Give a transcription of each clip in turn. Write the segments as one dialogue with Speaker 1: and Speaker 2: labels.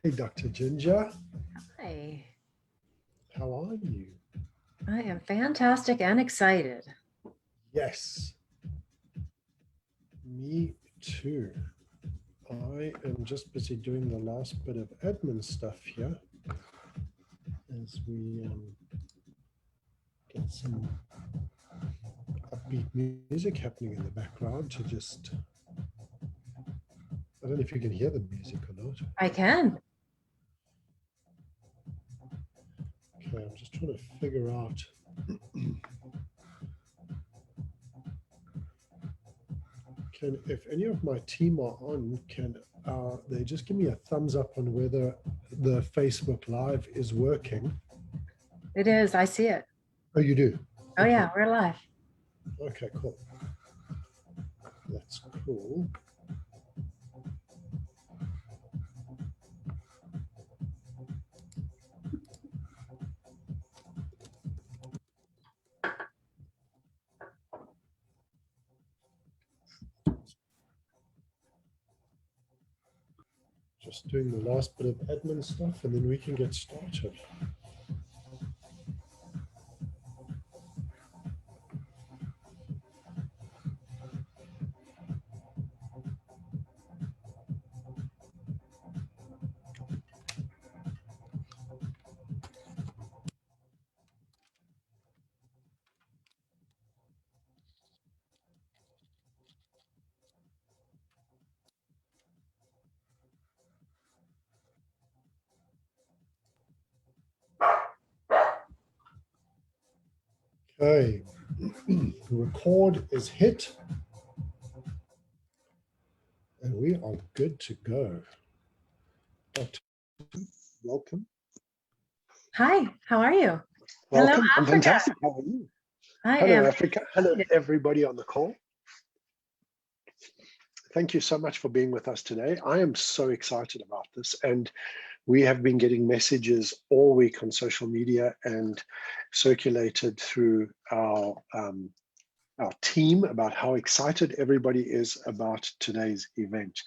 Speaker 1: Hey, Dr. Ginger,
Speaker 2: Hi,
Speaker 1: how are you?
Speaker 2: I am fantastic and excited.
Speaker 1: Yes, me too. I am just busy doing the last bit of admin stuff here as we get some upbeat music happening in the background to just, I don't know if you can hear the music or not.
Speaker 2: I can.
Speaker 1: Okay, I'm just trying to figure out. If any of my team are on, can they just give me a thumbs up on whether the Facebook Live is working?
Speaker 2: It is. I see it.
Speaker 1: Oh, you do?
Speaker 2: Oh,
Speaker 1: Okay.
Speaker 2: yeah, we're live.
Speaker 1: Okay, cool. That's cool. Just doing the last bit of admin stuff and then we can get started. Okay, record is hit and we are good to go. Dr. Welcome.
Speaker 2: Hi, how are you? Hello,
Speaker 1: Welcome. I'm
Speaker 2: Africa.
Speaker 1: fantastic. How are you?
Speaker 2: I
Speaker 1: Hello,
Speaker 2: am
Speaker 1: Africa. Hello,
Speaker 2: excited.
Speaker 1: everybody on the call. Thank you so much for being with us today. I am so excited about this. And we have been getting messages all week on social media and circulated through our team about how excited everybody is about today's event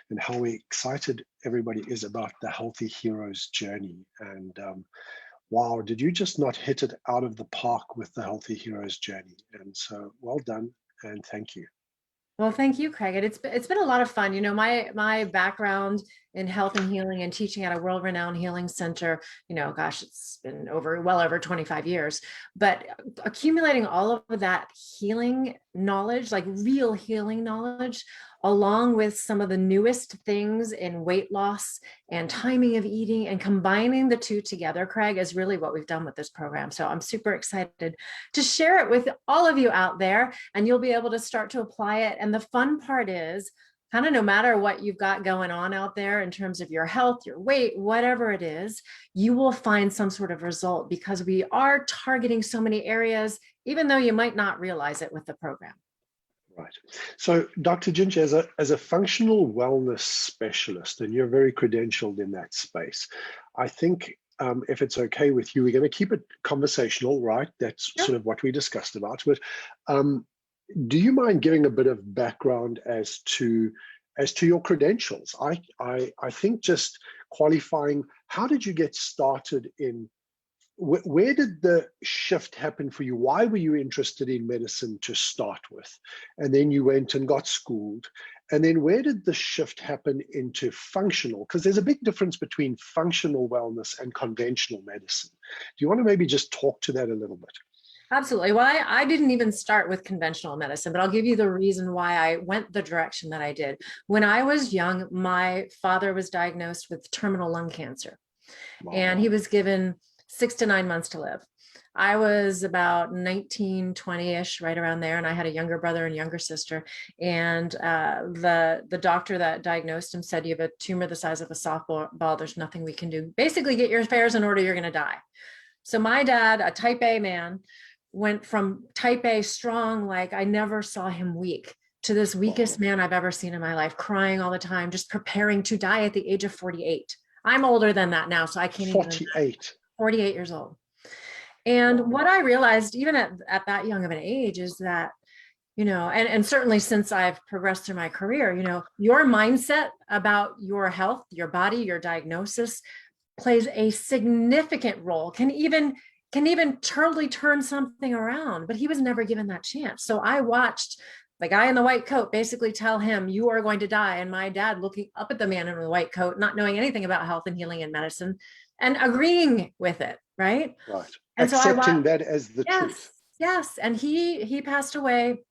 Speaker 1: and how excited everybody is about the Healthy Heroes journey. And wow, did you just not hit it out of the park with the Healthy Heroes journey? And so well done and thank you.
Speaker 2: Well, thank you, Craig. And it's been a lot of fun. You know, my background in health and healing and teaching at a world-renowned healing center, gosh, it's been well over 25 years. But accumulating all of that healing knowledge, like real healing knowledge, along with some of the newest things in weight loss and timing of eating and combining the two together, Craig, is really what we've done with this program. So I'm super excited to share it with all of you out there, and you'll be able to start to apply it. And the fun part is, kind of no matter what you've got going on out there in terms of your health, your weight, whatever it is, you will find some sort of result because we are targeting so many areas, even though you might not realize it with the program.
Speaker 1: Right. So, Dr. Ginger, as a functional wellness specialist, and you're very credentialed in that space, I think if it's okay with you, we're going to keep it conversational, right? That's
Speaker 2: Yep.
Speaker 1: sort of what we discussed about. But do you mind giving a bit of background as to your credentials? I think just qualifying, how did you get started in where did the shift happen for you? Why were you interested in medicine to start with? And then you went and got schooled. And then where did the shift happen into functional? Because there's a big difference between functional wellness and conventional medicine. Do you want to maybe just talk to that a little bit?
Speaker 2: Absolutely. Well, I didn't even start with conventional medicine, but I'll give you the reason why I went the direction that I did. When I was young, my father was diagnosed with terminal lung cancer,
Speaker 1: Wow.
Speaker 2: and he was given 6 to 9 months to live. I was about 19, 20-ish, right around there. And I had a younger brother and younger sister. And the doctor that diagnosed him said, you have a tumor the size of a softball. There's nothing we can do. Basically, get your affairs in order. You're going to die. So my dad, a type A man, went from type A strong, like I never saw him weak, to this weakest man I've ever seen in my life, crying all the time, just preparing to die at the age of 48. I'm older than that now, so I can't even imagine.
Speaker 1: 48.
Speaker 2: 48 years old. And what I realized, even at that young of an age, is that And certainly since I've progressed through my career, your mindset about your health, your body, your diagnosis plays a significant role, can even totally turn something around. But he was never given that chance. So I watched the guy in the white coat basically tell him, you are going to die. And my dad looking up at the man in the white coat, not knowing anything about health and healing and medicine, and agreeing with it. Right.
Speaker 1: Right.
Speaker 2: And so
Speaker 1: Accepting that as the
Speaker 2: yes,
Speaker 1: truth.
Speaker 2: yes. And he passed away.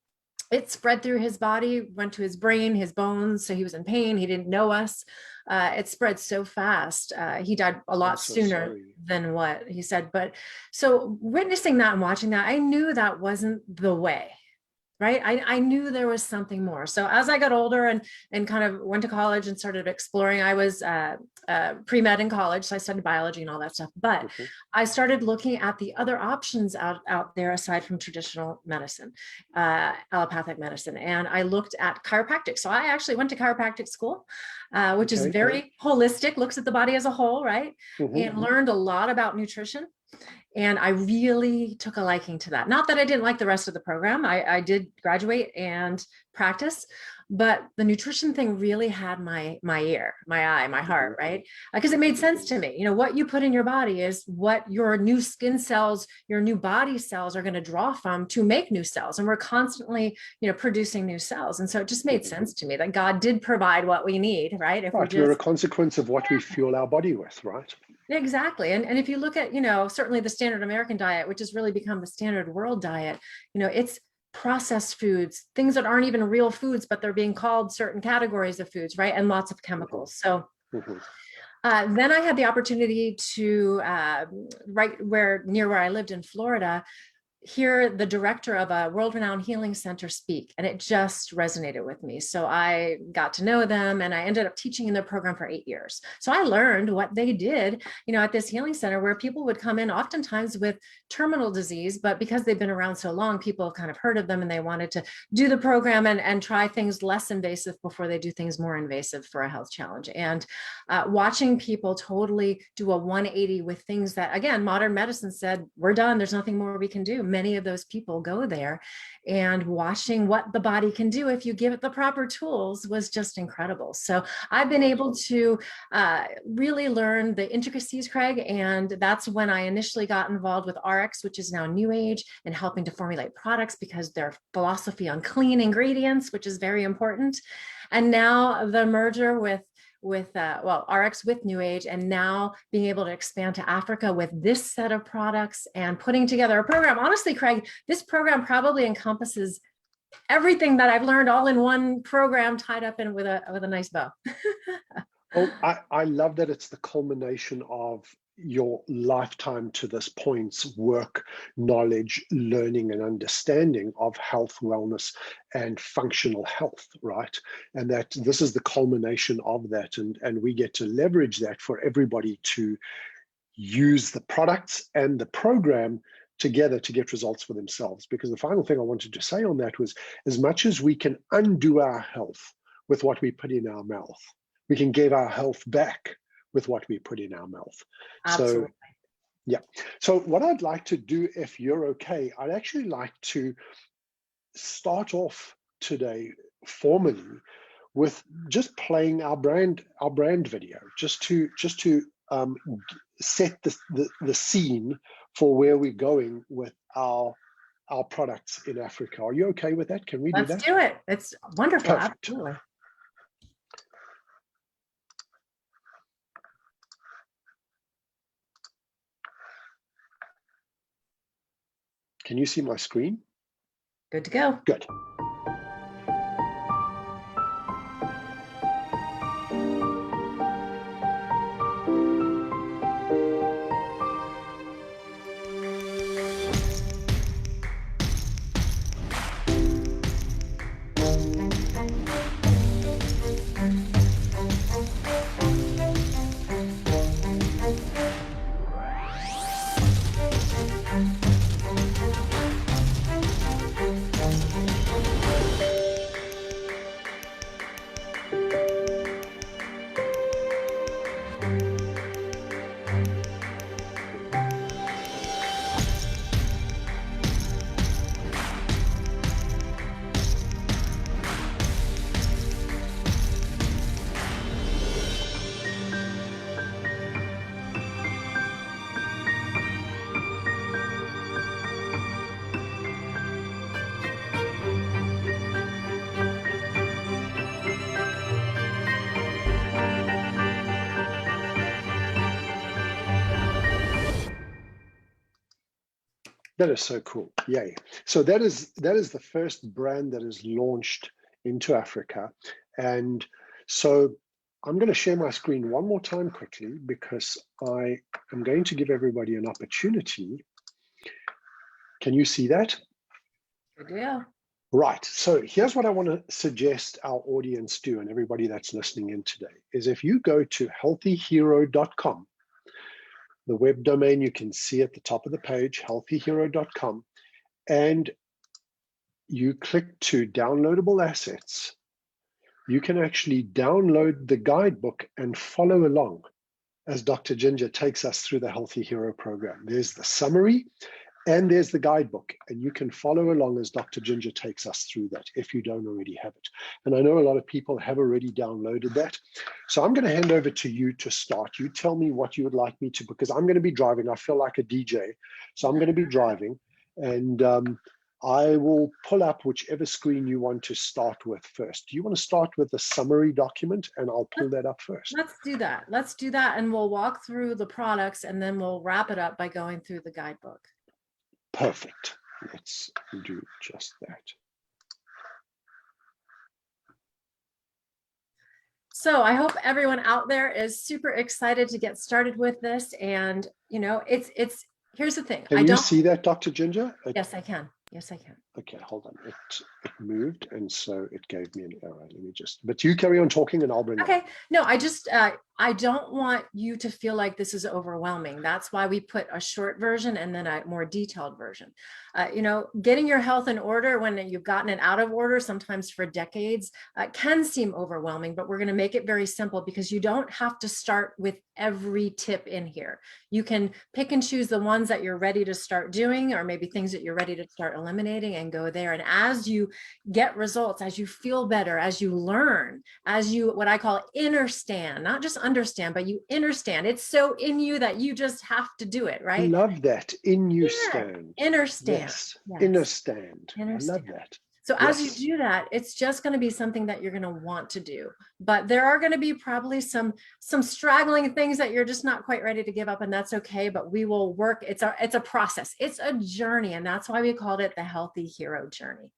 Speaker 2: It spread through his body, went to his brain, his bones. So he was in pain. He didn't know us. It spread so fast. He died a lot sooner than what he said. But so witnessing that and watching that, I knew that wasn't the way. Right. I knew there was something more. So as I got older and kind of went to college and started exploring, I was pre-med in college. So I studied biology and all that stuff. But I started looking at the other options out there aside from traditional medicine, allopathic medicine. And I looked at chiropractic. So I actually went to chiropractic school, which is very holistic, looks at the body as a whole, right? And learned a lot about nutrition. And I really took a liking to that. Not that I didn't like the rest of the program. I did graduate and practice, but the nutrition thing really had my ear, my eye, my heart, right? Because it made sense to me. What you put in your body is what your new skin cells, your new body cells are going to draw from to make new cells. And we're constantly, producing new cells. And so it just made sense to me that God did provide what we need, right? If
Speaker 1: we're a consequence of what we fuel our body with, right?
Speaker 2: Exactly. And if you look at, certainly the standard American diet, which has really become the standard world diet, it's processed foods, things that aren't even real foods, but they're being called certain categories of foods, right? And lots of chemicals. So then I had the opportunity to, near where I lived in Florida, hear the director of a world-renowned healing center speak, and it just resonated with me. So I got to know them, and I ended up teaching in their program for 8 years. So I learned what they did, at this healing center, where people would come in oftentimes with terminal disease, but because they've been around so long, people have kind of heard of them, and they wanted to do the program and try things less invasive before they do things more invasive for a health challenge. And watching people totally do a 180 with things that, again, modern medicine said, we're done, there's nothing more we can do. Many of those people go there, and watching what the body can do if you give it the proper tools was just incredible. So I've been able to really learn the intricacies, Craig, and that's when I initially got involved with RX, which is now New Age, and helping to formulate products because their philosophy on clean ingredients, which is very important. And now the merger with RX with New Age, and now being able to expand to Africa with this set of products and putting together a program. Honestly, Craig, this program probably encompasses everything that I've learned all in one program tied up in with a nice bow.
Speaker 1: I love that it's the culmination of your lifetime to this point's work, knowledge, learning, and understanding of health, wellness, and functional health, right? And that this is the culmination of that. And we get to leverage that for everybody to use the products and the program together to get results for themselves. Because the final thing I wanted to say on that was, as much as we can undo our health with what we put in our mouth, we can give our health back with what we put in our mouth.
Speaker 2: Absolutely.
Speaker 1: So, yeah. So what I'd like to do, if you're okay, I'd actually like to start off today formally with just playing our brand video, just to set the scene for where we're going with our products in Africa. Are you okay with that? Can we do that?
Speaker 2: Let's do it. It's wonderful.
Speaker 1: Perfect.
Speaker 2: Absolutely.
Speaker 1: Can you see my screen?
Speaker 2: Good to go.
Speaker 1: Good. That is so cool. Yay. So that is the first brand that is launched into Africa. And so I'm going to share my screen one more time quickly, because I am going to give everybody an opportunity. Can you see that?
Speaker 2: Yeah.
Speaker 1: Right. So here's what I want to suggest our audience do, and everybody that's listening in today, is if you go to healthyhero.com, the web domain you can see at the top of the page, healthyhero.com, and you click to downloadable assets, you can actually download the guidebook and follow along as Dr. Ginger takes us through the Healthy Hero program. There's the summary and there's the guidebook, and you can follow along as Dr. Ginger takes us through that if you don't already have it. And I know a lot of people have already downloaded that. So I'm going to hand over to you to start. You tell me what you would like me to, because I'm going to be driving. I feel like a DJ. So I'm going to be driving, and I will pull up whichever screen you want to start with first. Do you want to start with the summary document, and I'll pull that up first?
Speaker 2: Let's do that. Let's do that. And we'll walk through the products, and then we'll wrap it up by going through the guidebook.
Speaker 1: Perfect. Let's do just that.
Speaker 2: So I hope everyone out there is super excited to get started with this. And, you know, here's the thing.
Speaker 1: Can you see that, Dr. Ginger?
Speaker 2: Yes, I can. Yes, I can.
Speaker 1: Okay, hold on. It moved, and so it gave me an error. Let me just, but you carry on talking and I'll bring it.
Speaker 2: Okay. No, I don't want you to feel like this is overwhelming. That's why we put a short version and then a more detailed version. You know, getting your health in order when you've gotten it out of order, sometimes for decades, can seem overwhelming, but we're going to make it very simple, because you don't have to start with every tip in here. You can pick and choose the ones that you're ready to start doing, or maybe things that you're ready to start eliminating, and go there. And as you get results, as you feel better, as you learn, as you, what I call understand, not just understand, but you understand. It's so in you that you just have to do it, right?
Speaker 1: I love that. In you stand.
Speaker 2: Understand.
Speaker 1: Yes. Understand. I love that.
Speaker 2: So as you do that, it's just going to be something that you're going to want to do. But there are going to be probably some straggling things that you're just not quite ready to give up, and that's okay. But we will work. It's a process. It's a journey, and that's why we called it the Healthy Hero Journey.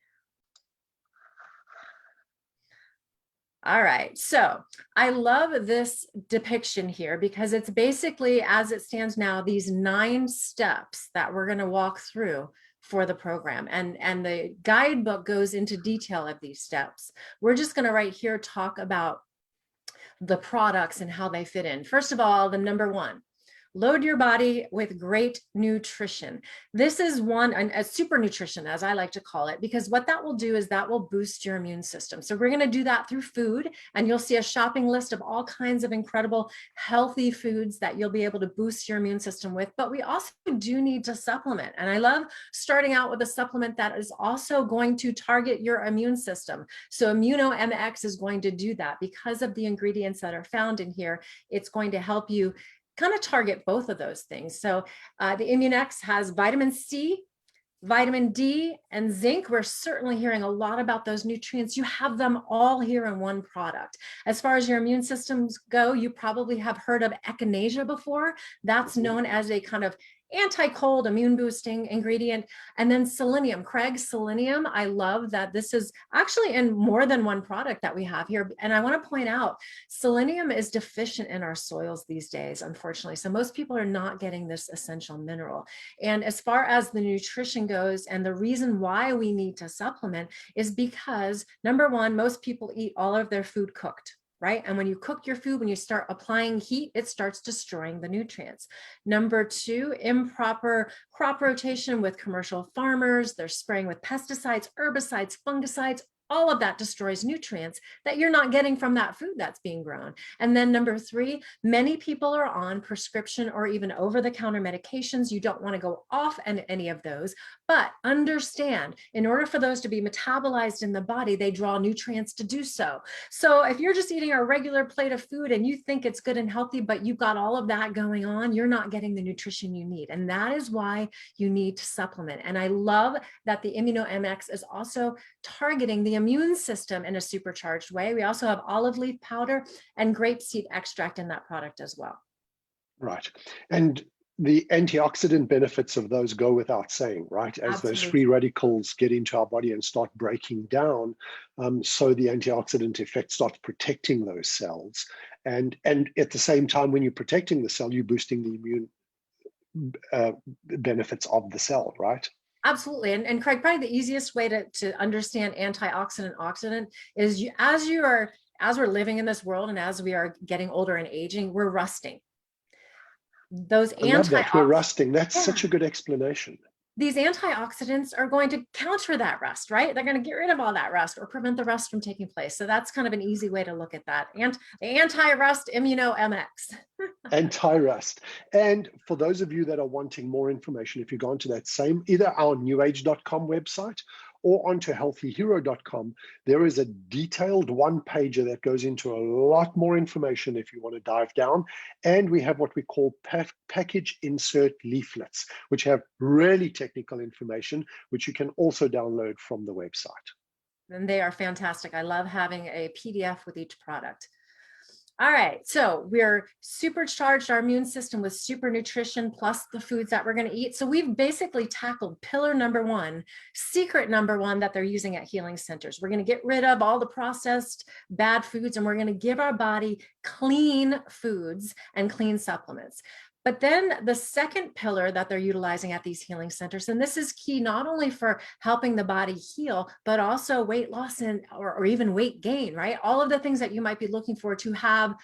Speaker 2: All right, so I love this depiction here, because it's basically, as it stands now, these 9 steps that we're going to walk through for the program. And the guidebook goes into detail of these steps. We're just going to right here talk about the products and how they fit in. First of all, the number 1. Load your body with great nutrition. This is a super nutrition, as I like to call it, because what that will do is that will boost your immune system. So we're going to do that through food, and you'll see a shopping list of all kinds of incredible healthy foods that you'll be able to boost your immune system with. But we also do need to supplement. And I love starting out with a supplement that is also going to target your immune system. So Immuno MX is going to do that because of the ingredients that are found in here. It's going to help you kind of target both of those things. So the ImmuneX has vitamin C, vitamin D, and zinc. We're certainly hearing a lot about those nutrients. You have them all here in one product. As far as your immune systems go, you probably have heard of echinacea before. That's known as a kind of anti-cold, immune boosting ingredient. And then selenium. Craig, selenium, I love that this is actually in more than one product that we have here. And I want to point out, selenium is deficient in our soils these days, unfortunately. So most people are not getting this essential mineral. And as far as the nutrition goes, and the reason why we need to supplement is because, number 1, most people eat all of their food cooked. Right? And when you cook your food, when you start applying heat, it starts destroying the nutrients. Number 2, improper crop rotation with commercial farmers. They're spraying with pesticides, herbicides, fungicides. All of that destroys nutrients that you're not getting from that food that's being grown. And then number 3, many people are on prescription or even over-the-counter medications. You don't want to go off any of those, but understand, in order for those to be metabolized in the body, they draw nutrients to do so. So if you're just eating a regular plate of food and you think it's good and healthy, but you've got all of that going on, you're not getting the nutrition you need. And that is why you need to supplement. And I love that the Immuno MX is also targeting the immune system in a supercharged way. We also have olive leaf powder and grapeseed extract in that product as well.
Speaker 1: Right. And the antioxidant benefits of those go without saying, right? As those
Speaker 2: Absolutely.
Speaker 1: free radicals get into our body and start breaking down, so the antioxidant effect starts protecting those cells. And at the same time, when you're protecting the cell, you're boosting the immune benefits of the cell, right?
Speaker 2: Absolutely. And Craig, probably the easiest way to understand antioxidant oxidant is as we're living in this world and as we are getting older and aging, we're rusting. Those
Speaker 1: I love that. We're
Speaker 2: antioxidants,
Speaker 1: rusting. That's
Speaker 2: yeah,
Speaker 1: such a good explanation.
Speaker 2: these antioxidants are going to counter that rust, right? They're going to get rid of all that rust or prevent the rust from taking place. So that's kind of an easy way to look at that. And the anti-rust immuno MX.
Speaker 1: Anti-rust. And for those of you that are wanting more information, if you go onto that same, either our newage.com website or onto healthyhero.com, there is a detailed one-pager that goes into a lot more information if you want to dive down. And we have what we call package insert leaflets, which have really technical information, which you can also download from the website.
Speaker 2: And they are fantastic. I love having a PDF with each product. All right, so we're supercharged our immune system with super nutrition plus the foods that we're going to eat. So we've basically tackled pillar number one, secret number one that they're using at healing centers. We're going to get rid of all the processed bad foods, and we're going to give our body clean foods and clean supplements. But then the second pillar that they're utilizing at these healing centers, and this is key not only for helping the body heal, but also weight loss or even weight gain, right? All of the things that you might be looking for to have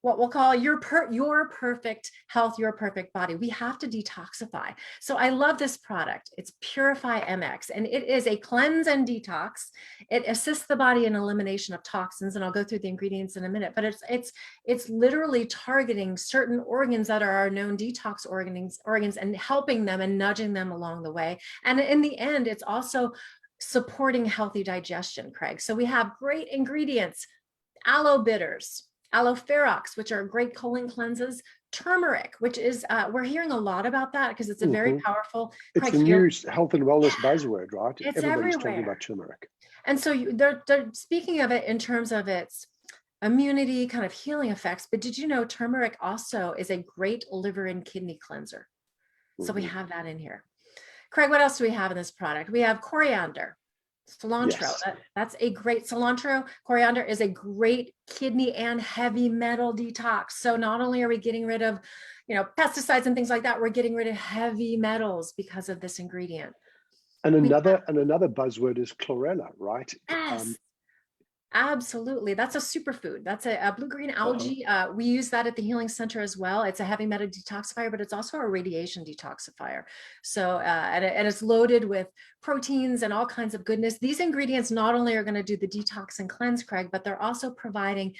Speaker 2: what we'll call your perfect health, your perfect body. We have to detoxify. So I love this product. It's Purify MX, and it is a cleanse and detox. It assists the body in elimination of toxins, and I'll go through the ingredients in a minute, but it's literally targeting certain organs that are our known detox organs and helping them and nudging them along the way. And in the end, it's also supporting healthy digestion, Craig. So we have great ingredients: aloe bitters, aloe ferox, which are great colon cleanses, turmeric, which is, we're hearing a lot about that because it's a very powerful.
Speaker 1: It's
Speaker 2: Craig,
Speaker 1: the new health and wellness buzzword, right?
Speaker 2: it's
Speaker 1: Everybody's
Speaker 2: everywhere.
Speaker 1: talking about turmeric.
Speaker 2: And so they're speaking of it in terms of its immunity, kind of healing effects. But did you know turmeric also is a great liver and kidney cleanser? So we have that in here. Craig, what else do we have in this product? We have coriander. Cilantro,
Speaker 1: Yes.
Speaker 2: That's a great cilantro. Coriander is a great kidney and heavy metal detox. So not only are we getting rid of, pesticides and things like that, we're getting rid of heavy metals because of this ingredient.
Speaker 1: And another buzzword is chlorella, right?
Speaker 2: Yes. Absolutely. That's a superfood. That's a blue-green algae. We use that at the Healing Center as well. It's a heavy metal detoxifier, but it's also a radiation detoxifier. So, and it's loaded with proteins and all kinds of goodness. These ingredients not only are going to do the detox and cleanse, Craig, but they're also providing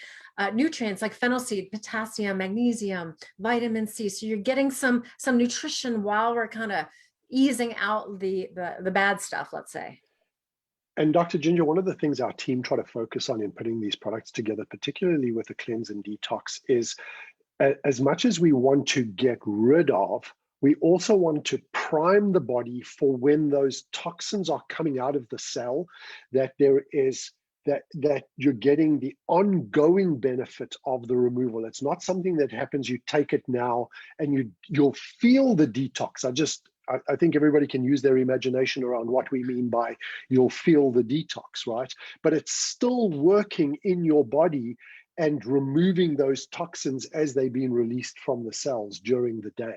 Speaker 2: nutrients like fennel seed, potassium, magnesium, vitamin C. So you're getting some nutrition while we're kind of easing out the bad stuff, let's say.
Speaker 1: And Dr. Ginger, one of the things our team try to focus on in putting these products together, particularly with the cleanse and detox, is as much as we want to get rid of, we also want to prime the body for when those toxins are coming out of the cell, that there is that you're getting the ongoing benefit of the removal. It's not something that happens, you take it now and you'll feel the detox. I think everybody can use their imagination around what we mean by you'll feel the detox, right? But it's still working in your body and removing those toxins as they've been released from the cells during the day.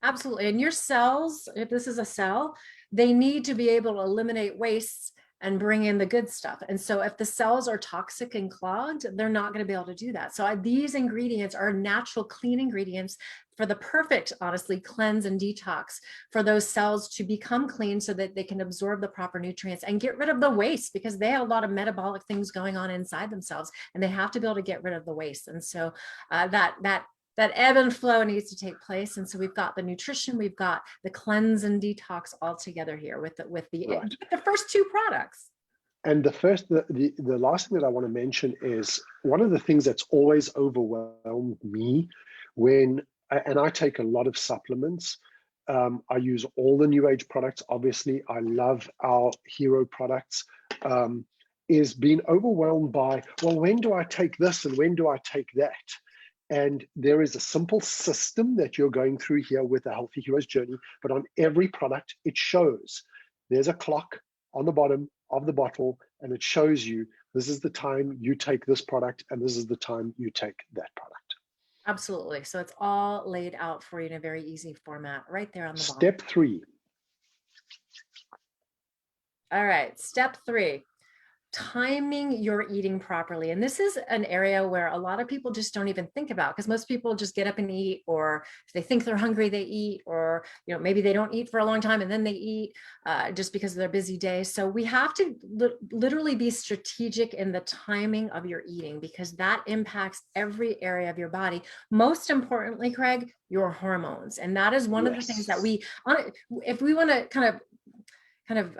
Speaker 2: Absolutely. And your cells, if this is a cell, they need to be able to eliminate wastes and bring in the good stuff. And so if the cells are toxic and clogged, they're not going to be able to do that. So these ingredients are natural, clean ingredients for the perfect, honestly, cleanse and detox for those cells to become clean so that they can absorb the proper nutrients and get rid of the waste, because they have a lot of metabolic things going on inside themselves and they have to be able to get rid of the waste. And so that ebb and flow needs to take place. And so we've got the nutrition, we've got the cleanse and detox all together here with the first two products.
Speaker 1: And the last thing that I want to mention is one of the things that's always overwhelmed me and I take a lot of supplements. I use all the New Age products. Obviously, I love our Hiro products. Is being overwhelmed by, well, when do I take this and when do I take that? And there is a simple system that you're going through here with the Healthy Heroes journey, but on every product, it shows there's a clock on the bottom of the bottle, and it shows you this is the time you take this product, and this is the time you take that product.
Speaker 2: Absolutely. So it's all laid out for you in a very easy format right there on the bottom.
Speaker 1: Step 3.
Speaker 2: All right. Step 3, timing your eating properly. And this is an area where a lot of people just don't even think about, because most people just get up and eat, or if they think they're hungry, they eat, or, maybe they don't eat for a long time and then they eat just because of their busy day. So we have to literally be strategic in the timing of your eating, because that impacts every area of your body. Most importantly, Craig, your hormones. And that is one of the things that if we want to kind of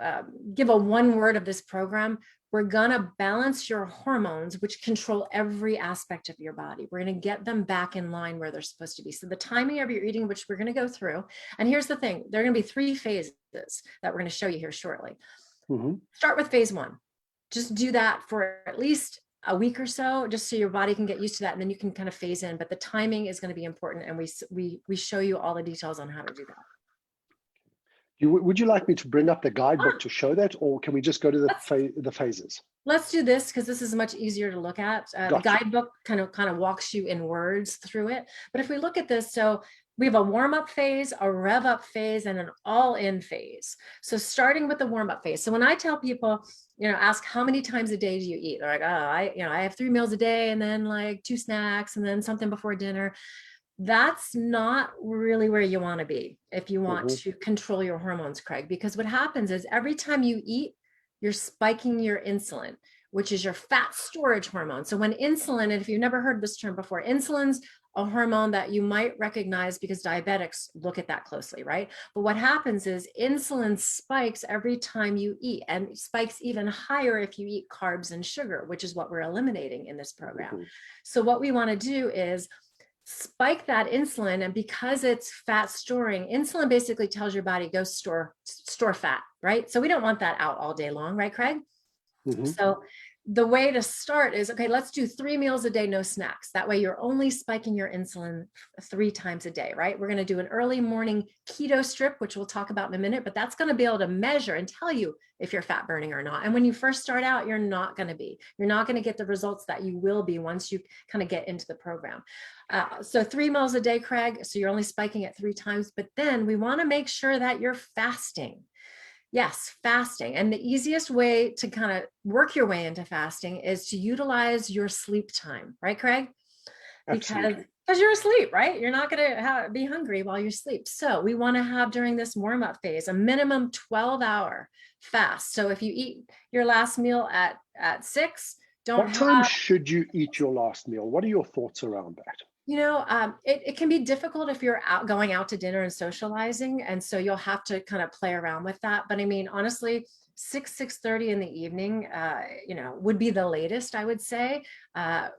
Speaker 2: give a one word of this program, we're going to balance your hormones, which control every aspect of your body. We're going to get them back in line where they're supposed to be. So the timing of your eating, which we're going to go through. And here's the thing, there are going to be 3 phases that we're going to show you here shortly. Start with phase 1. Just do that for at least a week or so, just so your body can get used to that. And then you can kind of phase in, but the timing is going to be important. And we show you all the details on how to do that.
Speaker 1: Would you like me to bring up the guidebook to show that, or can we just go to the phases?
Speaker 2: Let's do this, because this is much easier to look at. The guidebook kind of walks you in words through it. But if we look at this, so we have a warm-up phase, a rev-up phase, and an all-in phase. So starting with the warm-up phase. So when I tell people, ask how many times a day do you eat? They're like, oh, I have 3 meals a day, and then like 2 snacks, and then something before dinner. That's not really where you want to be if you want to control your hormones, Craig, because what happens is every time you eat, you're spiking your insulin, which is your fat storage hormone. So when insulin, and if you've never heard this term before, insulin's a hormone that you might recognize because diabetics look at that closely, right? But what happens is insulin spikes every time you eat, and spikes even higher if you eat carbs and sugar, which is what we're eliminating in this program. So what we want to do is spike that insulin, and because it's fat storing, insulin basically tells your body go store fat, right? So we don't want that out all day long, right, Craig? So the way to start is, okay, let's do 3 meals a day, no snacks. That way you're only spiking your insulin 3 times a day, right? We're going to do an early morning keto strip, which we'll talk about in a minute, but that's going to be able to measure and tell you if you're fat burning or not. And when you first start out, you're not going to get the results that you will be once you kind of get into the program. So 3 meals a day, Craig. So you're only spiking it 3 times, but then we want to make sure that you're fasting. Yes, fasting. And the easiest way to kind of work your way into fasting is to utilize your sleep time, right, Craig? Because you're asleep, right? You're not going to be hungry while you sleep. So we want to have, during this warm-up phase, a minimum 12-hour fast. So if you eat your last meal at 6,
Speaker 1: what time should you eat your last meal? What are your thoughts around that?
Speaker 2: It can be difficult if you're going out to dinner and socializing. And so you'll have to kind of play around with that. But I mean, honestly, 6:30 in the evening, would be the latest, I would say.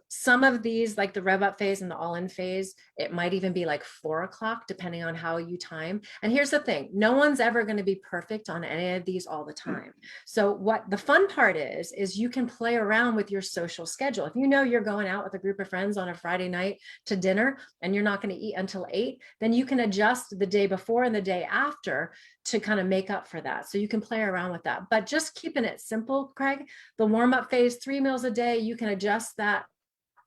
Speaker 2: Some of these, like the rev up phase and the all-in phase, it might even be like 4 o'clock, depending on how you time. And here's the thing, no one's ever going to be perfect on any of these all the time. So what the fun part is you can play around with your social schedule. If you know you're going out with a group of friends on a Friday night to dinner and you're not going to eat until 8, then you can adjust the day before and the day after to kind of make up for that. So you can play around with that, but just keeping it simple, Craig. The warm-up phase, 3 meals a day, you can adjust that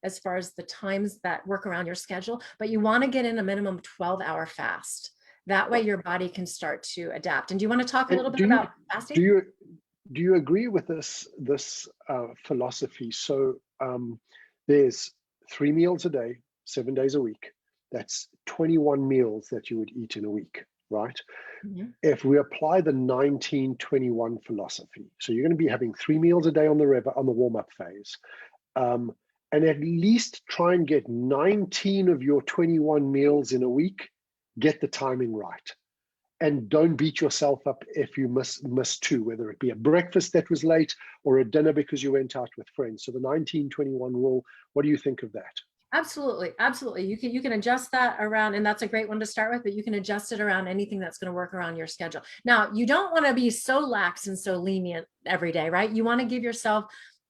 Speaker 2: as far as the times that work around your schedule, but you want to get in a minimum 12-hour fast. That way your body can start to adapt. And do you want to talk a little bit about fasting?
Speaker 1: Do you agree with this philosophy? So there's 3 meals a day, 7 days a week. That's 21 meals that you would eat in a week, right? If we apply the 19-21 philosophy, so you're going to be having 3 meals a day on the warm-up phase, and at least try and get 19 of your 21 meals in a week, get the timing right. And don't beat yourself up if you miss 2, whether it be a breakfast that was late or a dinner because you went out with friends. So the 19-21 rule, what do you think of that?
Speaker 2: Absolutely. Absolutely. You can adjust that around, and that's a great one to start with, but you can adjust it around anything that's going to work around your schedule. Now, you don't want to be so lax and so lenient every day, right? You want to give yourself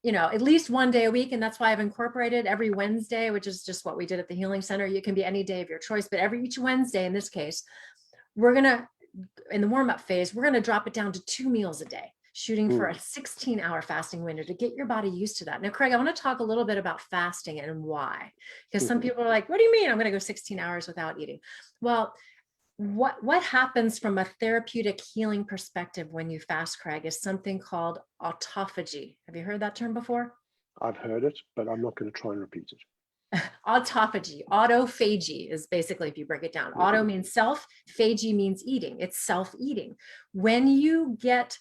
Speaker 2: at least one day a week. And that's why I've incorporated every Wednesday, which is just what we did at the Healing Center. You can be any day of your choice, but each Wednesday in this case, we're going to, in the warm-up phase, we're going to drop it down to 2 meals a day, shooting for a 16-hour fasting window to get your body used to that. Now, Craig, I want to talk a little bit about fasting and why, because some people are like, what do you mean I'm going to go 16 hours without eating? Well, what happens from a therapeutic healing perspective when you fast, Craig, is something called autophagy. Have you heard that term before?
Speaker 1: I've heard it, but I'm not going to try and repeat it.
Speaker 2: Autophagy, autophagy is basically, if you break it down, auto means self, phagy means eating. It's self-eating. When you get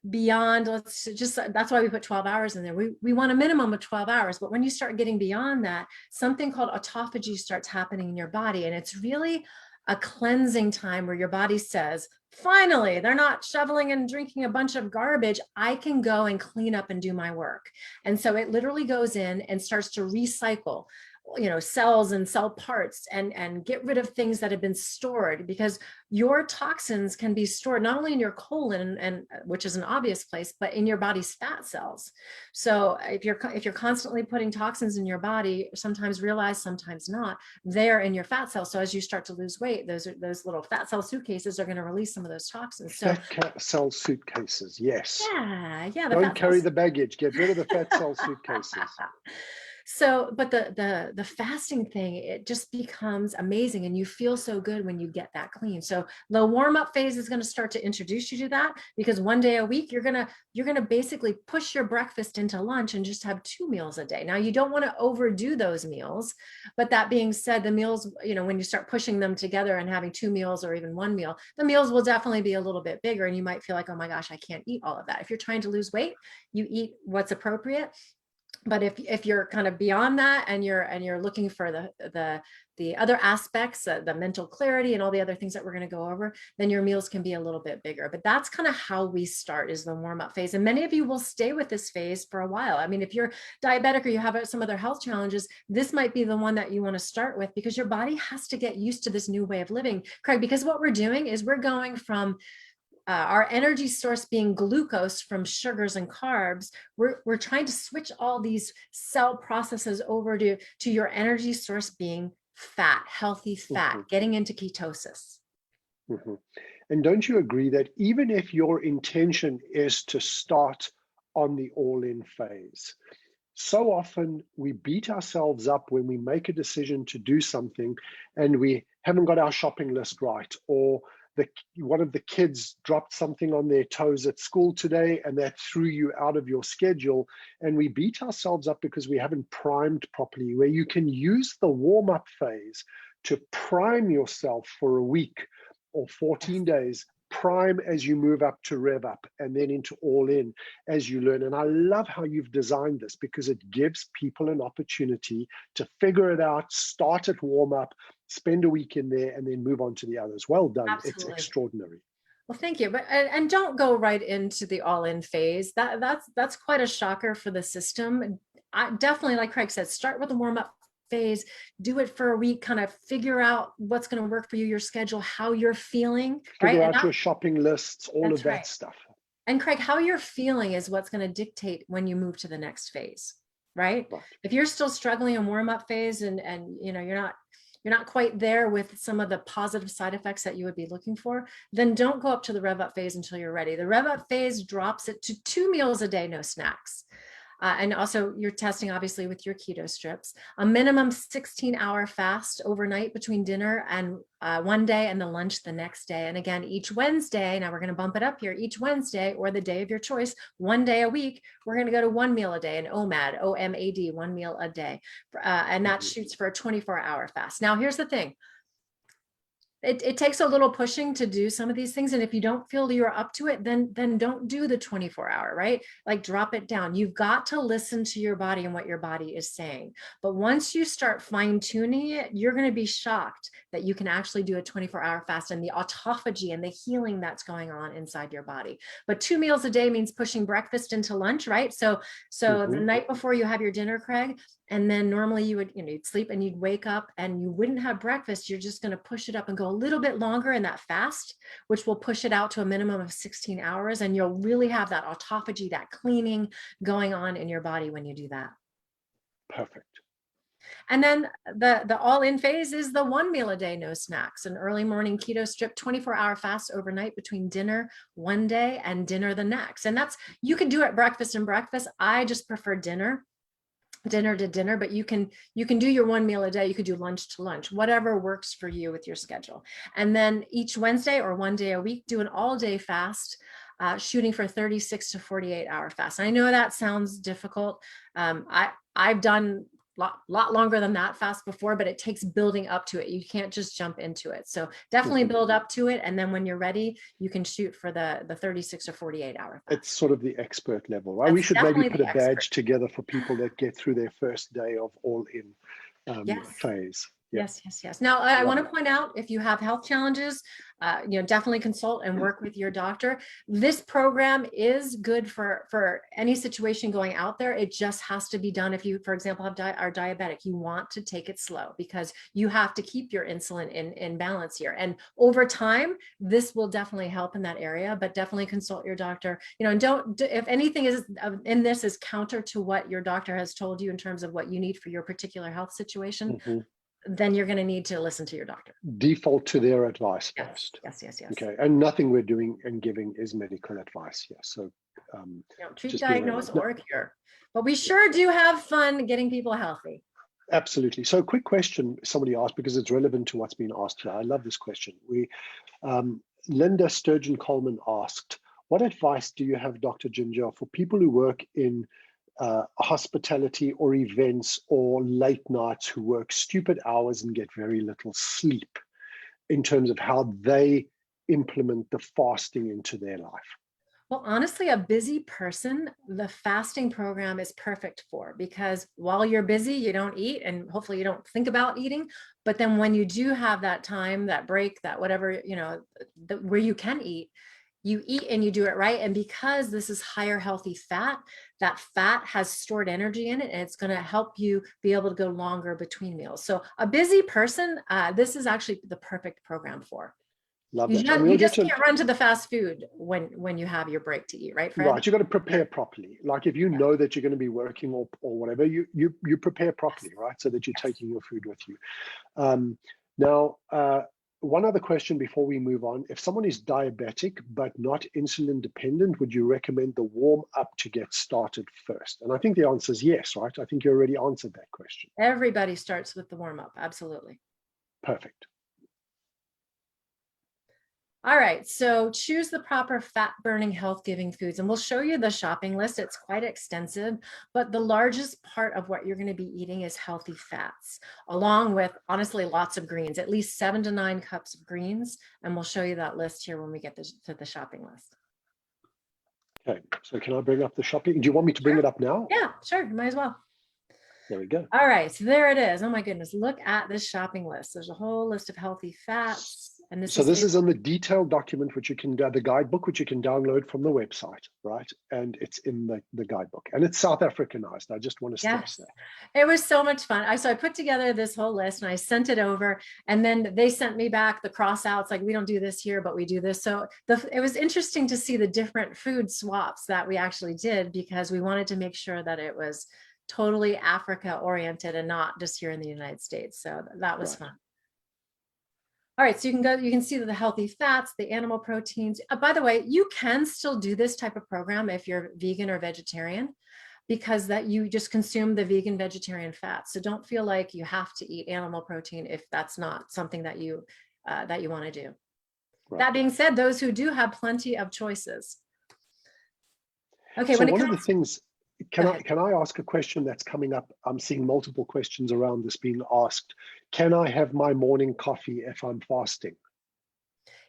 Speaker 2: beyond, that's why we put 12 hours in there. We want a minimum of 12 hours, but when you start getting beyond that, something called autophagy starts happening in your body. And it's really a cleansing time where your body says, finally, they're not shoveling and drinking a bunch of garbage. I can go and clean up and do my work. And so it literally goes in and starts to recycle cells and cell parts and get rid of things that have been stored, because your toxins can be stored not only in your colon, and which is an obvious place, but in your body's fat cells. So if you're constantly putting toxins in your body, sometimes realized, sometimes not, they're in your fat cells. So as you start to lose weight, those little fat cell suitcases are going to release some of those toxins. So
Speaker 1: fat cell suitcases, yes.
Speaker 2: Yeah.
Speaker 1: Don't carry the baggage. Get rid of the fat cell suitcases.
Speaker 2: So, but the fasting thing, it just becomes amazing, and you feel so good when you get that clean. So the warm-up phase is going to start to introduce you to that, because one day a week, you're going to basically push your breakfast into lunch and just have 2 meals a day. Now, you don't want to overdo those meals, but that being said, the meals, when you start pushing them together and having 2 meals or even 1 meal, the meals will definitely be a little bit bigger, and you might feel like, oh my gosh, I can't eat all of that. If you're trying to lose weight, you eat what's appropriate. But if you're kind of beyond that, and you're looking for the other aspects, the mental clarity and all the other things that we're going to go over, then your meals can be a little bit bigger. But that's kind of how we start, is the warm-up phase. And many of you will stay with this phase for a while. I mean, if you're diabetic or you have some other health challenges, this might be the one that you want to start with, because your body has to get used to this new way of living, Craig, because what we're doing is we're going from our energy source being glucose from sugars and carbs. We're trying to switch all these cell processes over to your energy source being fat, healthy fat, getting into ketosis.
Speaker 1: And don't you agree that even if your intention is to start on the all-in phase, so often we beat ourselves up when we make a decision to do something and we haven't got our shopping list right, or one of the kids dropped something on their toes at school today and that threw you out of your schedule, and we beat ourselves up because we haven't primed properly, where you can use the warm-up phase to prime yourself for a week or 14 days, prime as you move up to rev up, and then into all in as you learn. And I love how you've designed this, because it gives people an opportunity to figure it out, start at warm up, spend a week in there, and then move on to the others. Well done.
Speaker 2: Absolutely.
Speaker 1: It's extraordinary.
Speaker 2: Well, thank you. But and don't go right into the all-in phase. That's quite a shocker for the system. I definitely, like Craig said, start with a warm-up phase, do it for a week, kind of figure out what's going to work for you, your schedule, how you're feeling,
Speaker 1: figure out your shopping lists, all of that stuff.
Speaker 2: And Craig, how you're feeling is what's going to dictate when you move to the next phase, right? If you're still struggling in warm-up phase and you're not quite there with some of the positive side effects that you would be looking for, then don't go up to the rev up phase until you're ready. The rev up phase drops it to 2 meals a day, no snacks. And also you're testing obviously with your keto strips, a minimum 16-hour fast overnight between dinner and one day, and the lunch the next day. And again, each Wednesday, now we're going to bump it up here, each Wednesday or the day of your choice, one day a week, we're going to go to 1 meal a day, an OMAD, O-M-A-D, 1 meal a day. And that shoots for a 24-hour fast. Now, here's the thing. It takes a little pushing to do some of these things. And if you don't feel you're up to it, then don't do the 24-hour, right? Like drop it down. You've got to listen to your body and what your body is saying. But once you start fine tuning it, you're going to be shocked that you can actually do a 24-hour fast, and the autophagy and the healing that's going on inside your body. But 2 meals a day means pushing breakfast into lunch, right? So the night before you have your dinner, Craig, and then normally you'd sleep and you'd wake up and you wouldn't have breakfast. You're just going to push it up and go a little bit longer in that fast, which will push it out to a minimum of 16 hours. And you'll really have that autophagy, that cleaning going on in your body when you do that.
Speaker 1: Perfect.
Speaker 2: And then the all-in phase is the 1 meal a day, no snacks, an early morning keto strip, 24-hour fast overnight between dinner one day and dinner the next. And that's, you can do it breakfast and breakfast. I just prefer dinner to dinner, but you can do your 1 meal a day. You could do lunch to lunch, whatever works for you with your schedule. And then each Wednesday or one day a week, do an all day fast, shooting for 36 to 48 hour fast. I know that sounds difficult. I've done lot longer than that fast before, but it takes building up to it. You can't just jump into it. So definitely build up to it. And then when you're ready, you can shoot for the 36 or 48 hour fast.
Speaker 1: It's sort of the expert level, right?
Speaker 2: That's
Speaker 1: we should maybe put a badge
Speaker 2: expert
Speaker 1: together for people that get through their first day of all in
Speaker 2: Yes.
Speaker 1: phase.
Speaker 2: Yeah. Yes. Now, I want to point out, if you have health challenges, definitely consult and work with your doctor. This program is good for any situation going out there. It just has to be done. If you, for example, are diabetic, you want to take it slow because you have to keep your insulin in balance here. And over time, this will definitely help in that area, but definitely consult your doctor, and don't, if anything is in this is counter to what your doctor has told you in terms of what you need for your particular health situation, then you're going to need to listen to your doctor.
Speaker 1: Default to their advice first.
Speaker 2: Yes.
Speaker 1: Okay, and nothing we're doing and giving is medical advice here. So
Speaker 2: treat, diagnose, or cure. But we sure do have fun getting people healthy.
Speaker 1: Absolutely. So quick question somebody asked, because it's relevant to what's being asked here. I love this question. Linda Sturgeon Coleman asked, what advice do you have, Dr. Ginger, for people who work in hospitality or events or late nights, who work stupid hours and get very little sleep, in terms of how they implement the fasting into their life?
Speaker 2: Well, honestly, a busy person, the fasting program is perfect for, because while you're busy, you don't eat, and hopefully you don't think about eating. But then when you do have that time, that break, that whatever, where you can eat, you eat and you do it right. And because this is higher healthy fat, that fat has stored energy in it, and it's going to help you be able to go longer between meals. So a busy person, this is actually the perfect program for.
Speaker 1: Love
Speaker 2: you
Speaker 1: that.
Speaker 2: you just can't run to the fast food when you have your break to eat, right, Fred?
Speaker 1: Right, you've got to prepare properly. Like if you know that you're going to be working or whatever, you prepare properly, right? So that you're taking your food with you. Now, one other question before we move on. If someone is diabetic but not insulin dependent, would you recommend the warm up to get started first? And I think the answer is yes, right? I think you already answered that question.
Speaker 2: Everybody starts with the warm up. Absolutely.
Speaker 1: Perfect.
Speaker 2: All right, so choose the proper fat-burning, health-giving foods, and we'll show you the shopping list. It's quite extensive, but the largest part of what you're going to be eating is healthy fats, along with, honestly, lots of greens, at least 7 to 9 cups of greens, and we'll show you that list here when we get to the shopping list.
Speaker 1: Okay, so can I bring up the shopping? Do you want me to bring it up now?
Speaker 2: Yeah, sure, might as well.
Speaker 1: There we go.
Speaker 2: All right, so there it is. Oh my goodness, look at this shopping list. There's a whole list of healthy fats. And this is on
Speaker 1: the detailed document, which you can, the guidebook, which you can download from the website, right? And it's in the guidebook, and it's South Africanized. I just want to stress that.
Speaker 2: It was so much fun. So I put together this whole list and I sent it over, and then they sent me back the cross outs, like, we don't do this here, but we do this. So it was interesting to see the different food swaps that we actually did, because we wanted to make sure that it was totally Africa oriented and not just here in the United States. So that was fun. All right, so you can see the healthy fats, the animal proteins. By the way, you can still do this type of program if you're vegan or vegetarian, because that you just consume the vegan vegetarian fats. So don't feel like you have to eat animal protein if that's not something that you want to do. Right. That being said, those who do have plenty of choices. Okay,
Speaker 1: so one of the things, can I ask a question that's coming up? I'm seeing multiple questions around this being asked. Can I have my morning coffee if I'm fasting?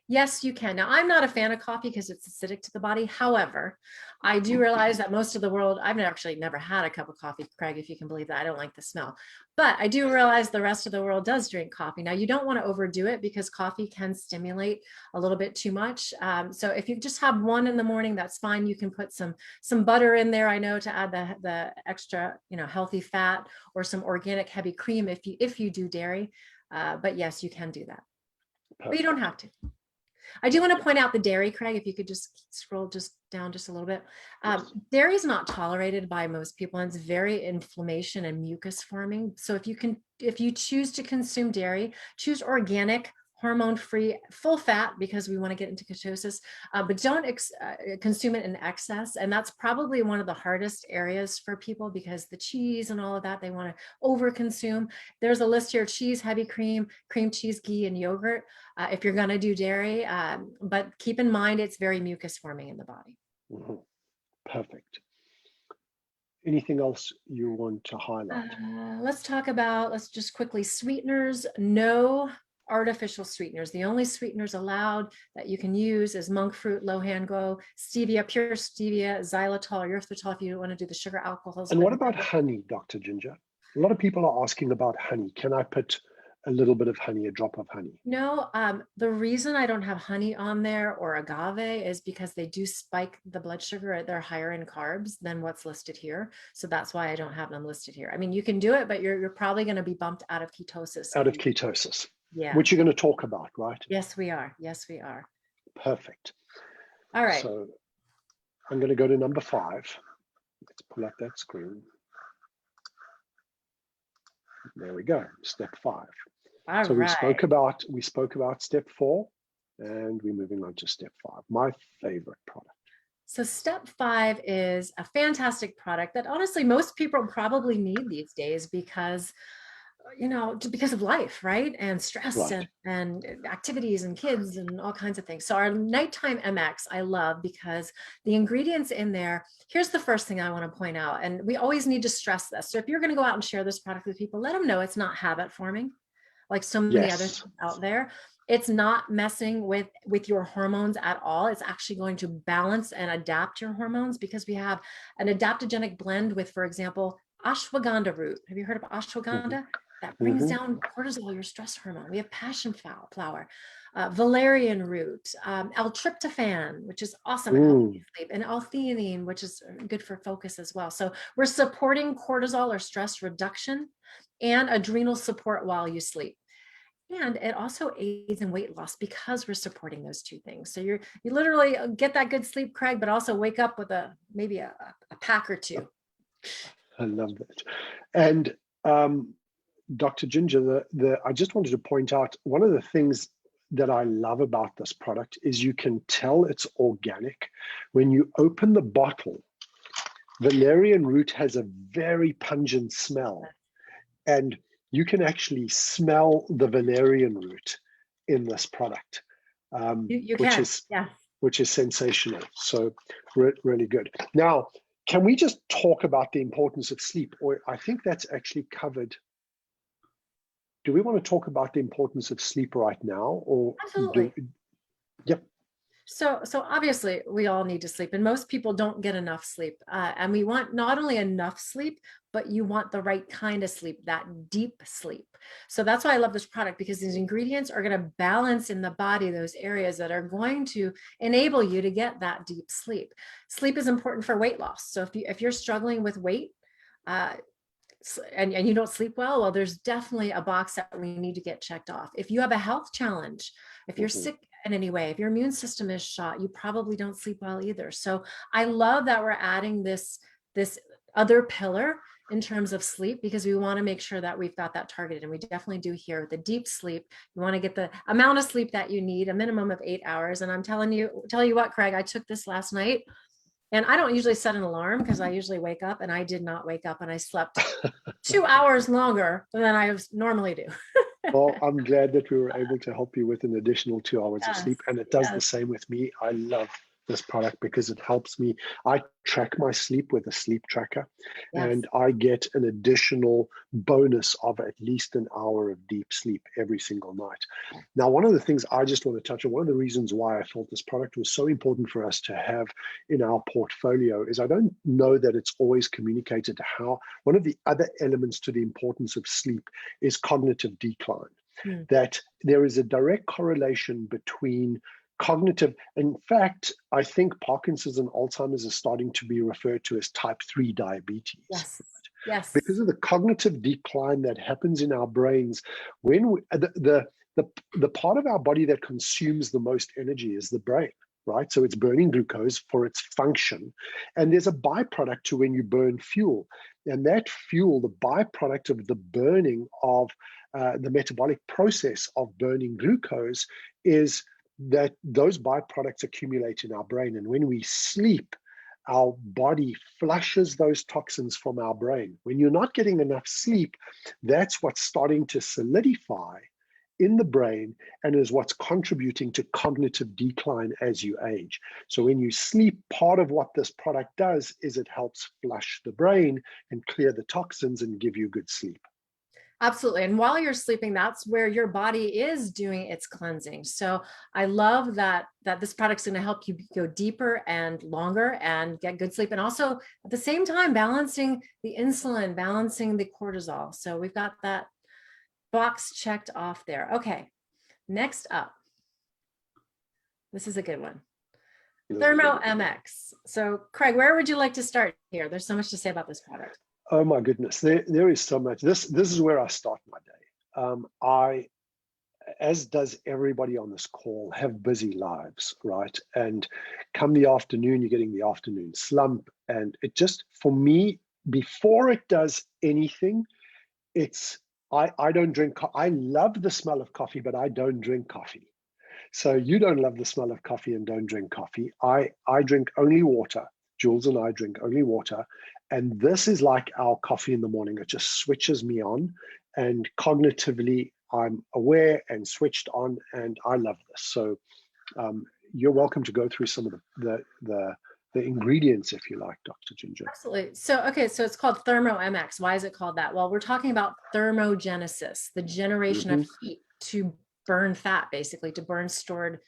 Speaker 2: Yes, you can. Now, I'm not a fan of coffee because it's acidic to the body. However, I do realize that most of the world, I've actually never had a cup of coffee, Craig, if you can believe that. I don't like the smell. But I do realize the rest of the world does drink coffee. Now, you don't want to overdo it because coffee can stimulate a little bit too much. So if you just have one in the morning, that's fine. You can put some butter in there, I know, to add the extra, healthy fat, or some organic heavy cream if you do dairy. But yes, you can do that. but you don't have to. I do want to point out the dairy, Craig, if you could just scroll just down just a little bit. Dairy is not tolerated by most people, and it's very inflammation and mucus forming. So if you choose to consume dairy, choose organic, hormone-free, full fat, because we want to get into ketosis, but don't consume it in excess. And that's probably one of the hardest areas for people, because the cheese and all of that, they want to over-consume. There's a list here: cheese, heavy cream, cream cheese, ghee, and yogurt, if you're going to do dairy. But keep in mind, it's very mucus forming in the body.
Speaker 1: Mm-hmm. Perfect. Anything else you want to highlight?
Speaker 2: Let's just quickly, sweeteners. No artificial sweeteners. The only sweeteners allowed that you can use is monk fruit, low-hand-go, stevia, pure stevia, xylitol, or erythritol if you don't want to do the sugar alcohols.
Speaker 1: And what about honey, Dr. Ginger? A lot of people are asking about honey. Can I put a little bit of honey, a drop of honey?
Speaker 2: No, the reason I don't have honey on there or agave is because they do spike the blood sugar. They're higher in carbs than what's listed here. So that's why I don't have them listed here. I mean, you can do it, but you're probably going to be bumped out of ketosis.
Speaker 1: Out of ketosis.
Speaker 2: Yeah.
Speaker 1: Which you're going to talk about, right?
Speaker 2: Yes, we are. Yes, we are.
Speaker 1: Perfect.
Speaker 2: All right.
Speaker 1: So I'm going to go to number 5. Let's pull up that screen. There we go. Step 5.
Speaker 2: All
Speaker 1: so
Speaker 2: right.
Speaker 1: we spoke about step 4, and we're moving on to step 5. My favorite product.
Speaker 2: So step 5 is a fantastic product that honestly most people probably need these days, because because of life, right? And stress,
Speaker 1: right.
Speaker 2: and activities and kids and all kinds of things. So our nighttime MX, I love, because the ingredients in there, here's the first thing I want to point out. And we always need to stress this. So if you're going to go out and share this product with people, let them know it's not habit forming, like so many other things out there. It's not messing with your hormones at all. It's actually going to balance and adapt your hormones, because we have an adaptogenic blend with, for example, ashwagandha root. Have you heard of ashwagandha?
Speaker 1: Mm-hmm.
Speaker 2: That brings down cortisol, your stress hormone. We have passion flower, valerian root, L-tryptophan, which is awesome at helping you sleep, and L-theanine, which is good for focus as well. So we're supporting cortisol or stress reduction and adrenal support while you sleep. And it also aids in weight loss, because we're supporting those two things. So you literally get that good sleep, Craig, but also wake up with maybe a pack or two.
Speaker 1: I love that. And Dr. Ginger, I just wanted to point out, one of the things that I love about this product is you can tell it's organic. When you open the bottle, valerian root has a very pungent smell, and you can actually smell the valerian root in this product, which is sensational. So really good. Now, can we just talk about the importance of sleep? Or I think that's actually covered. Do we want to talk about the importance of sleep right now? Or
Speaker 2: absolutely.
Speaker 1: Yep.
Speaker 2: So obviously we all need to sleep, and most people don't get enough sleep. And we want not only enough sleep, but you want the right kind of sleep, that deep sleep. So that's why I love this product, because these ingredients are going to balance in the body those areas that are going to enable you to get that deep sleep. Sleep is important for weight loss. So if you're struggling with weight, and you don't sleep well, there's definitely a box that we need to get checked off. If you have a health challenge, if you're sick in any way, if your immune system is shot, you probably don't sleep well either. So I love that we're adding this other pillar in terms of sleep, because we want to make sure that we've got that targeted. And we definitely do here. The deep sleep, you want to get the amount of sleep that you need, a minimum of 8 hours. And I'm tell you what, Craig, I took this last night. And I don't usually set an alarm, because I usually wake up, and I did not wake up, and I slept 2 hours longer than I normally do.
Speaker 1: Well, I'm glad that we were able to help you with an additional 2 hours of sleep. And it does the same with me. I love this product because it helps me. I track my sleep with a sleep tracker, and I get an additional bonus of at least an hour of deep sleep every single night. Now, one of the things I just want to touch on, one of the reasons why I felt this product was so important for us to have in our portfolio is I don't know that it's always communicated how one of the other elements to the importance of sleep is cognitive decline. That there is a direct correlation between cognitive. In fact, I think Parkinson's and Alzheimer's are starting to be referred to as type 3 diabetes.
Speaker 2: Yes.
Speaker 1: Because of the cognitive decline that happens in our brains when the the part of our body that consumes the most energy is the brain, right? So it's burning glucose for its function. And there's a byproduct to when you burn fuel. And that fuel, the byproduct of the burning of the metabolic process of burning glucose, is that those byproducts accumulate in our brain. And when we sleep, our body flushes those toxins from our brain. When you're not getting enough sleep, that's what's starting to solidify in the brain and is what's contributing to cognitive decline as you age. So when you sleep, part of what this product does is it helps flush the brain and clear the toxins and give you good sleep.
Speaker 2: Absolutely. And while you're sleeping, that's where your body is doing its cleansing. So I love that this product's going to help you go deeper and longer and get good sleep. And also at the same time, balancing the insulin, balancing the cortisol. So we've got that box checked off there. Okay. Next up. This is a good one. Thermo MX. So Craig, where would you like to start here? There's so much to say about this product.
Speaker 1: Oh my goodness, there is so much. This is where I start my day. I, as does everybody on this call, have busy lives, right? And come the afternoon, you're getting the afternoon slump. And it just, for me, before it does anything, I don't drink. I love the smell of coffee, but I don't drink coffee. So you don't love the smell of coffee and don't drink coffee. I drink only water. Jules and I drink only water. And this is like our coffee in the morning. It just switches me on, and cognitively I'm aware and switched on, and I love this. So you're welcome to go through some of the ingredients if you like, Dr. Ginger.
Speaker 2: Absolutely. So, okay, so it's called Thermo MX. Why is it called that? Well, we're talking about thermogenesis, the generation of heat to burn fat, basically, to burn stored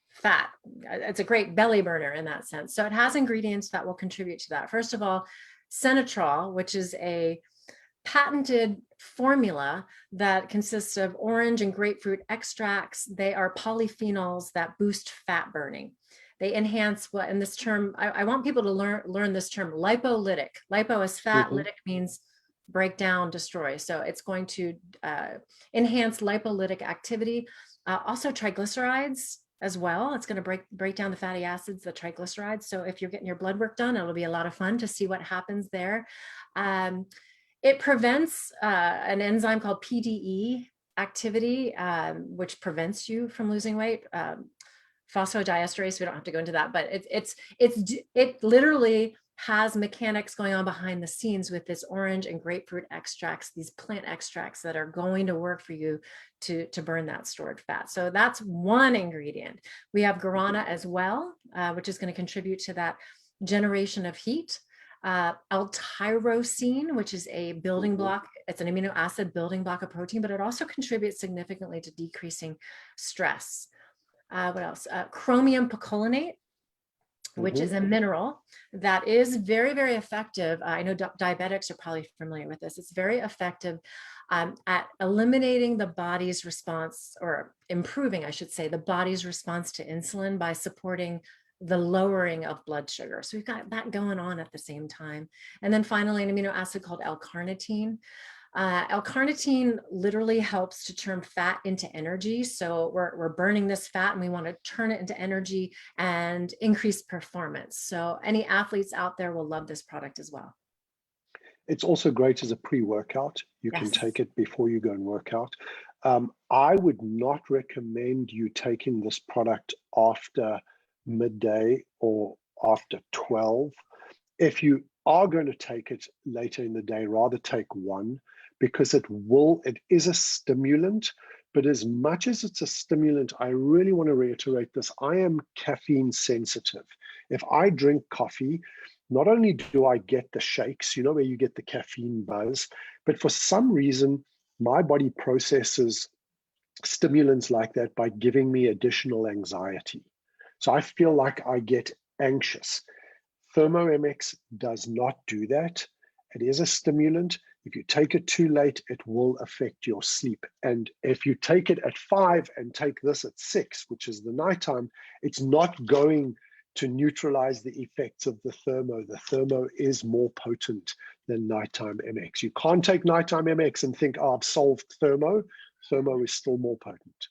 Speaker 2: fat. It's a great belly burner in that sense. So it has ingredients that will contribute to that. First of all, Senatrol, which is a patented formula that consists of orange and grapefruit extracts. They are polyphenols that boost fat burning. They enhance what, in this term, I want people to learn this term, lipolytic. Lipo is fat, lytic means break down, destroy. So it's going to enhance lipolytic activity. Also triglycerides as well. It's going to break down the fatty acids, the triglycerides. So if you're getting your blood work done, it'll be a lot of fun to see what happens there. It prevents an enzyme called PDE activity, which prevents you from losing weight. Phosphodiesterase, we don't have to go into that, but it literally has mechanics going on behind the scenes with this orange and grapefruit extracts, these plant extracts that are going to work for you to burn that stored fat. So that's one ingredient. We have guarana as well, which is going to contribute to that generation of heat. L-tyrosine, which is a building block. It's an amino acid building block of protein, but it also contributes significantly to decreasing stress. What else? Chromium picolinate, which is a mineral that is very, very effective. I know diabetics are probably familiar with this. It's very effective at eliminating the body's response, or improving, I should say, the body's response to insulin by supporting the lowering of blood sugar. So we've got that going on at the same time. And then finally, an amino acid called L-carnitine. L-carnitine literally helps to turn fat into energy. So we're burning this fat and we want to turn it into energy and increase performance. So any athletes out there will love this product as well.
Speaker 1: It's also great as a pre-workout. You can take it before you go and work out. I would not recommend you taking this product after midday or after 12. If you are going to take it later in the day, rather take one, because it is a stimulant. But as much as it's a stimulant, I really want to reiterate this. I am caffeine sensitive. If I drink coffee, not only do I get the shakes, where you get the caffeine buzz, but for some reason, my body processes stimulants like that by giving me additional anxiety. So I feel like I get anxious. Thermo MX does not do that. It is a stimulant. If you take it too late, it will affect your sleep. And if you take it at 5 and take this at 6, which is the nighttime, it's not going to neutralize the effects of the Thermo. The Thermo is more potent than nighttime MX. You can't take nighttime MX and think, oh, I've solved Thermo. Thermo is still more potent.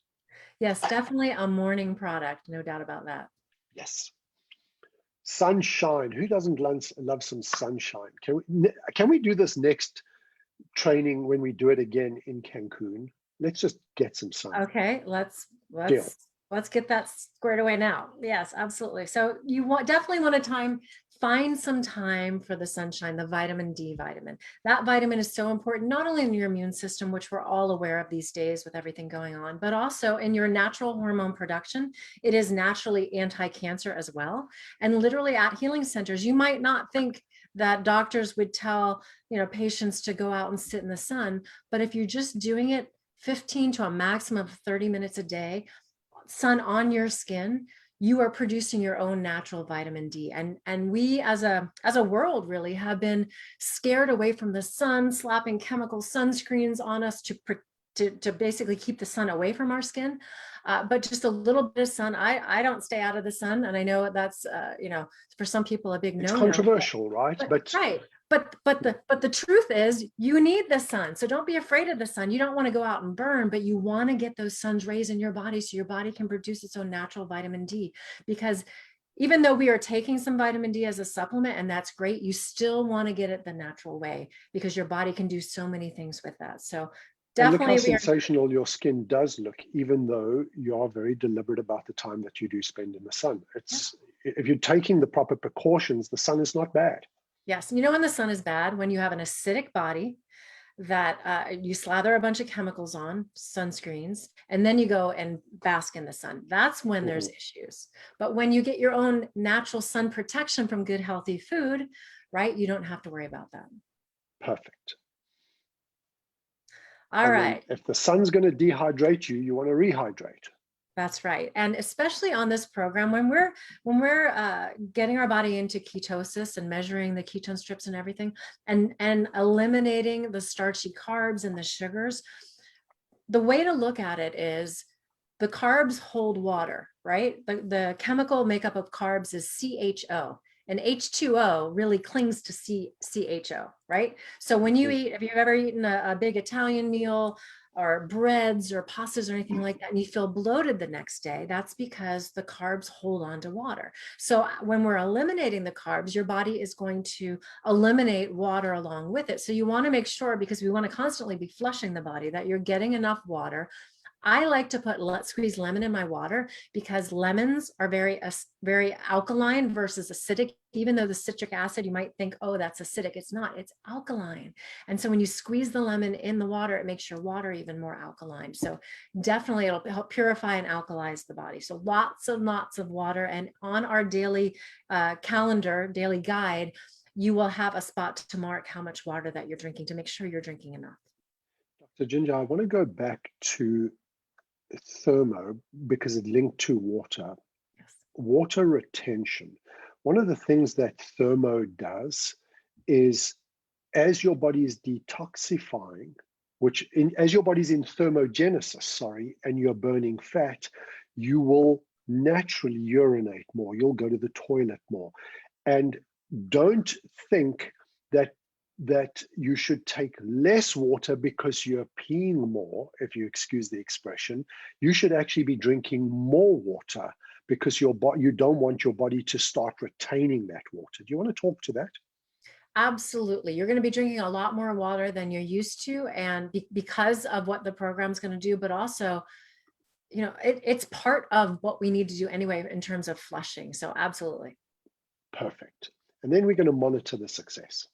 Speaker 2: Yes, definitely a morning product, no doubt about that.
Speaker 1: Yes. Sunshine. Who doesn't love some sunshine? Can we do this next training when we do it again in Cancun? Let's just get some sun.
Speaker 2: Okay,
Speaker 1: Deal.
Speaker 2: let's get that squared away now. Yes, absolutely. So you definitely want to find some time for the sunshine, the vitamin D vitamin. That vitamin is so important, not only in your immune system, which we're all aware of these days with everything going on, but also in your natural hormone production. It is naturally anti-cancer as well. And literally at healing centers, you might not think that doctors would tell, patients to go out and sit in the sun, but if you're just doing it 15 to a maximum of 30 minutes a day, sun on your skin, you are producing your own natural vitamin D. And we as a world really have been scared away from the sun, slapping chemical sunscreens on us to basically keep the sun away from our skin. But just a little bit of sun. I don't stay out of the sun, and I know that's for some people a big
Speaker 1: It's
Speaker 2: no-no.
Speaker 1: controversial, right?
Speaker 2: But right. But the truth is you need the sun. So don't be afraid of the sun. You don't want to go out and burn, but you want to get those sun's rays in your body so your body can produce its own natural vitamin D. Because even though we are taking some vitamin D as a supplement, and that's great, you still want to get it the natural way because your body can do so many things with that. So
Speaker 1: and look
Speaker 2: definitely
Speaker 1: how sensational your skin does look, even though you are very deliberate about the time that you do spend in the sun. If you're taking the proper precautions, the sun is not bad.
Speaker 2: Yes. When the sun is bad, when you have an acidic body that you slather a bunch of chemicals on, sunscreens, and then you go and bask in the sun. That's when there's issues. But when you get your own natural sun protection from good, healthy food, right, you don't have to worry about that. Perfect. All right.
Speaker 1: If the sun's going to dehydrate you, you want to rehydrate.
Speaker 2: That's right. And especially on this program, when we're getting our body into ketosis and measuring the ketone strips and everything, and eliminating the starchy carbs and the sugars, the way to look at it is the carbs hold water, right? The chemical makeup of carbs is CHO. And H2O really clings to CHO, right? So when you eat, if you've ever eaten a big Italian meal or breads or pastas or anything like that, and you feel bloated the next day, that's because the carbs hold on to water. So when we're eliminating the carbs, your body is going to eliminate water along with it. So you want to make sure, because we want to constantly be flushing the body, that you're getting enough water. I like to squeeze lemon in my water because lemons are very alkaline versus acidic. Even though the citric acid, you might think, oh, that's acidic. It's not, it's alkaline. And so when you squeeze the lemon in the water, it makes your water even more alkaline. So definitely it'll help purify and alkalize the body. So lots of water. And on our daily calendar, daily guide, you will have a spot to mark how much water that you're drinking to make sure you're drinking enough.
Speaker 1: Dr. Ginger, I want to go back to thermo because it linked to water. Yes. Water retention. One of the things that thermo does is, as your body is detoxifying, as your body's in thermogenesis, and you're burning fat, you will naturally urinate more. You'll go to the toilet more. And don't think that you should take less water because you're peeing more, if you excuse the expression. You should actually be drinking more water because you don't want your body to start retaining that water. Do you want to talk to that?
Speaker 2: Absolutely. You're going to be drinking a lot more water than you're used to, and because of what the program's going to do, but also, it's part of what we need to do anyway in terms of flushing. So absolutely.
Speaker 1: Perfect. And then we're going to monitor the success.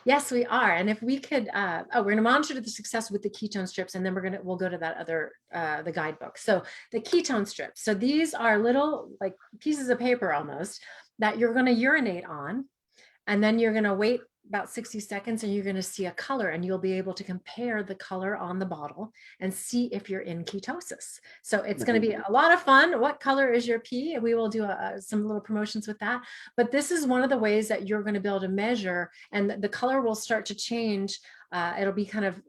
Speaker 2: Yes, we are. And if we could, we're going to monitor the success with the ketone strips, and then we'll go to that other, the guidebook. So the ketone strips. So these are little like pieces of paper almost that you're going to urinate on, and then you're going to wait about 60 seconds and you're going to see a color, and you'll be able to compare the color on the bottle and see if you're in ketosis. So it's going to be a lot of fun. What color is your pee? And we will do some little promotions with that. But this is one of the ways that you're going to be able to measure, and the color will start to change. It'll be kind of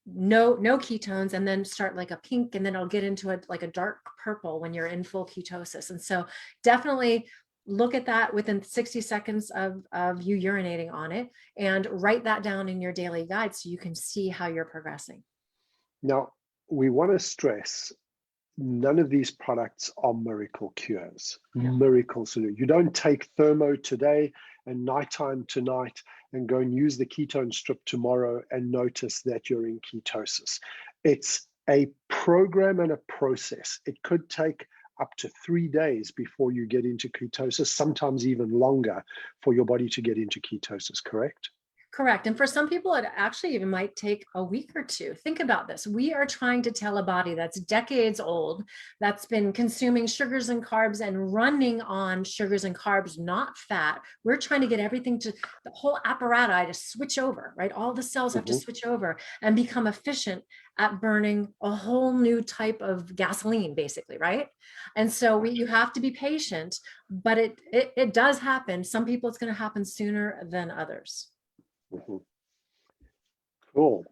Speaker 2: no ketones, and then start like a pink, and then it'll get into a dark purple when you're in full ketosis. And so definitely look at that within 60 seconds of you urinating on it, and write that down in your daily guide so you can see how you're progressing.
Speaker 1: Now, we want to stress none of these products are miracle cures,
Speaker 2: Yeah.
Speaker 1: miracle solution. You don't take thermo today and nighttime tonight and go and use the ketone strip tomorrow and notice that you're in ketosis. It's a program and a process. It could take up to 3 days before you get into ketosis, sometimes even longer for your body to get into ketosis, correct?
Speaker 2: Correct. And for some people, it actually even might take a week or two. Think about this. We are trying to tell a body that's decades old, that's been consuming sugars and carbs and running on sugars and carbs, not fat. We're trying to get everything to the whole apparatus to switch over, right? All the cells have to switch over and become efficient at burning a whole new type of gasoline, basically, right? And so you have to be patient, but it does happen. Some people, it's going to happen sooner than others.
Speaker 1: Mhm. Cool.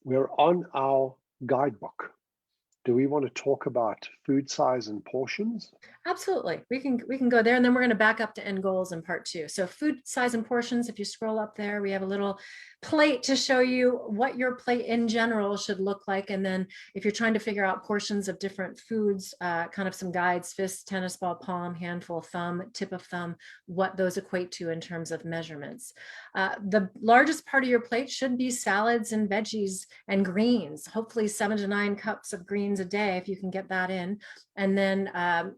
Speaker 1: We're on our guidebook. Do we want to talk about food size and portions?
Speaker 2: Absolutely. We can go there, and then we're going to back up to end goals in part 2. So food size and portions, if you scroll up there, we have a little plate to show you what your plate in general should look like. And then if you're trying to figure out portions of different foods, kind of some guides: fist, tennis ball, palm, handful, thumb, tip of thumb, what those equate to in terms of measurements. The largest part of your plate should be salads and veggies and greens, hopefully 7 to 9 cups of greens a day, if you can get that in. And then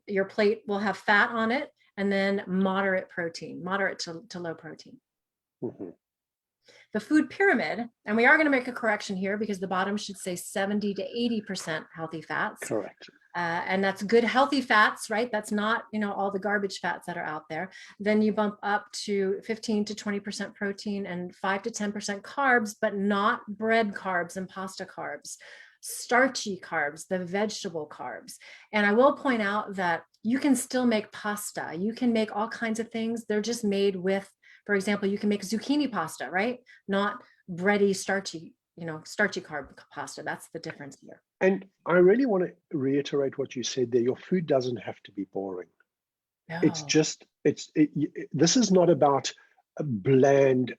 Speaker 2: your plate will have fat on it, and then moderate protein, moderate to low protein.
Speaker 1: Mm-hmm.
Speaker 2: The food pyramid, and we are going to make a correction here because the bottom should say 70 to 80% healthy fats.
Speaker 1: Correct.
Speaker 2: And that's good healthy fats, right? That's not, all the garbage fats that are out there. Then you bump up to 15 to 20% protein and 5 to 10% carbs, but not bread carbs and pasta carbs, starchy carbs, the vegetable carbs. And I will point out that you can still make pasta. You can make all kinds of things. They're just made with, for example, you can make zucchini pasta, right? Not bready, starchy carb pasta. That's the difference here.
Speaker 1: And I really want to reiterate what you said there. Your food doesn't have to be boring.
Speaker 2: No.
Speaker 1: It's just, this is not about a bland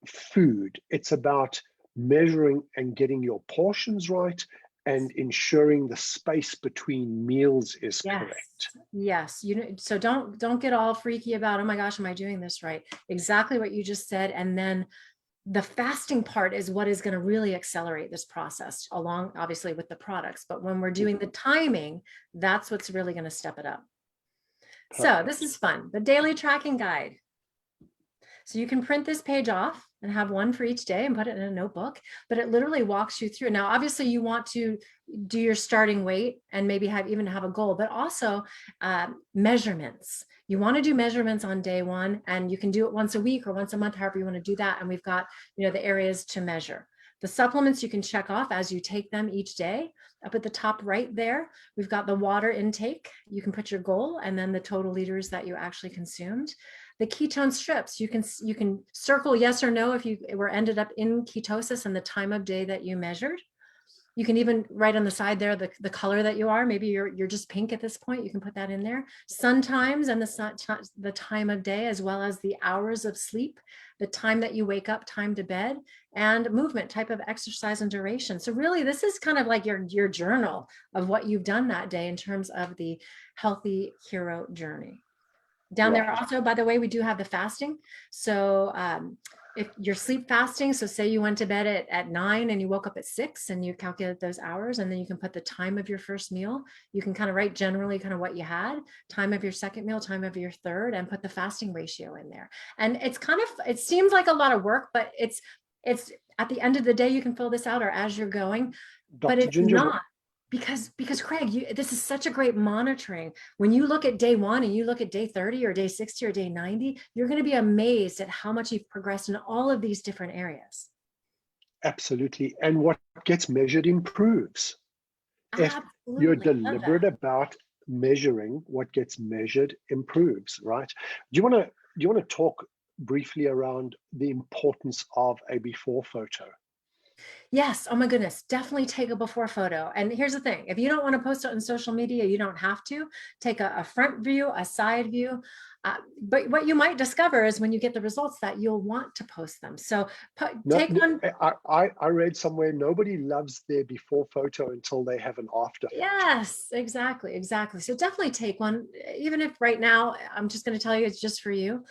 Speaker 1: food. It's about measuring and getting your portions right and ensuring the space between meals is correct.
Speaker 2: Yes. So don't get all freaky about, oh my gosh, am I doing this right? Exactly what you just said. And then the fasting part is what is going to really accelerate this process, along obviously with the products. But when we're doing the timing, that's what's really going to step it up. Perfect. So this is fun. The daily tracking guide. So you can print this page off and have one for each day and put it in a notebook, but it literally walks you through. Now, obviously you want to do your starting weight and maybe even have a goal, but also measurements. You want to do measurements on day 1, and you can do it once a week or once a month, however you want to do that. And we've got, the areas to measure. The supplements you can check off as you take them each day. Up at the top right there, we've got the water intake. You can put your goal and then the total liters that you actually consumed. The ketone strips, you can circle yes or no if you were ended up in ketosis and the time of day that you measured. You can even write on the side there the color that you are. Maybe you're just pink at this point. You can put that in there. Sun times and the time of day, as well as the hours of sleep, the time that you wake up, time to bed, and movement, type of exercise, and duration. So really, this is kind of like your journal of what you've done that day in terms of the healthy hero journey. Down there also, by the way, we do have the fasting. So if you're sleep fasting, so say you went to bed at 9 and you woke up at 6 and you calculate those hours, and then you can put the time of your first meal. You can kind of write generally kind of what you had, time of your second meal, time of your third, and put the fasting ratio in there. And it seems like a lot of work, but it's at the end of the day, you can fill this out or as you're going, but it's not. Because Craig, this is such a great monitoring. When you look at day 1 and you look at day 30 or day 60 or day 90, you're going to be amazed at how much you've progressed in all of these different areas.
Speaker 1: Absolutely. And what gets measured improves. Absolutely. If you're deliberate about measuring, what gets measured improves, right? Do you want to talk briefly around the importance of a before photo?
Speaker 2: Yes. Oh my goodness. Definitely take a before photo. And here's the thing. If you don't want to post it on social media, you don't have to. Take a front view, a side view. But what you might discover is when you get the results that you'll want to post them. So
Speaker 1: No,
Speaker 2: take one.
Speaker 1: I read somewhere nobody loves their before photo until they have an after photo.
Speaker 2: Yes, exactly, exactly. So definitely take one, even if right now I'm just going to tell you it's just for you.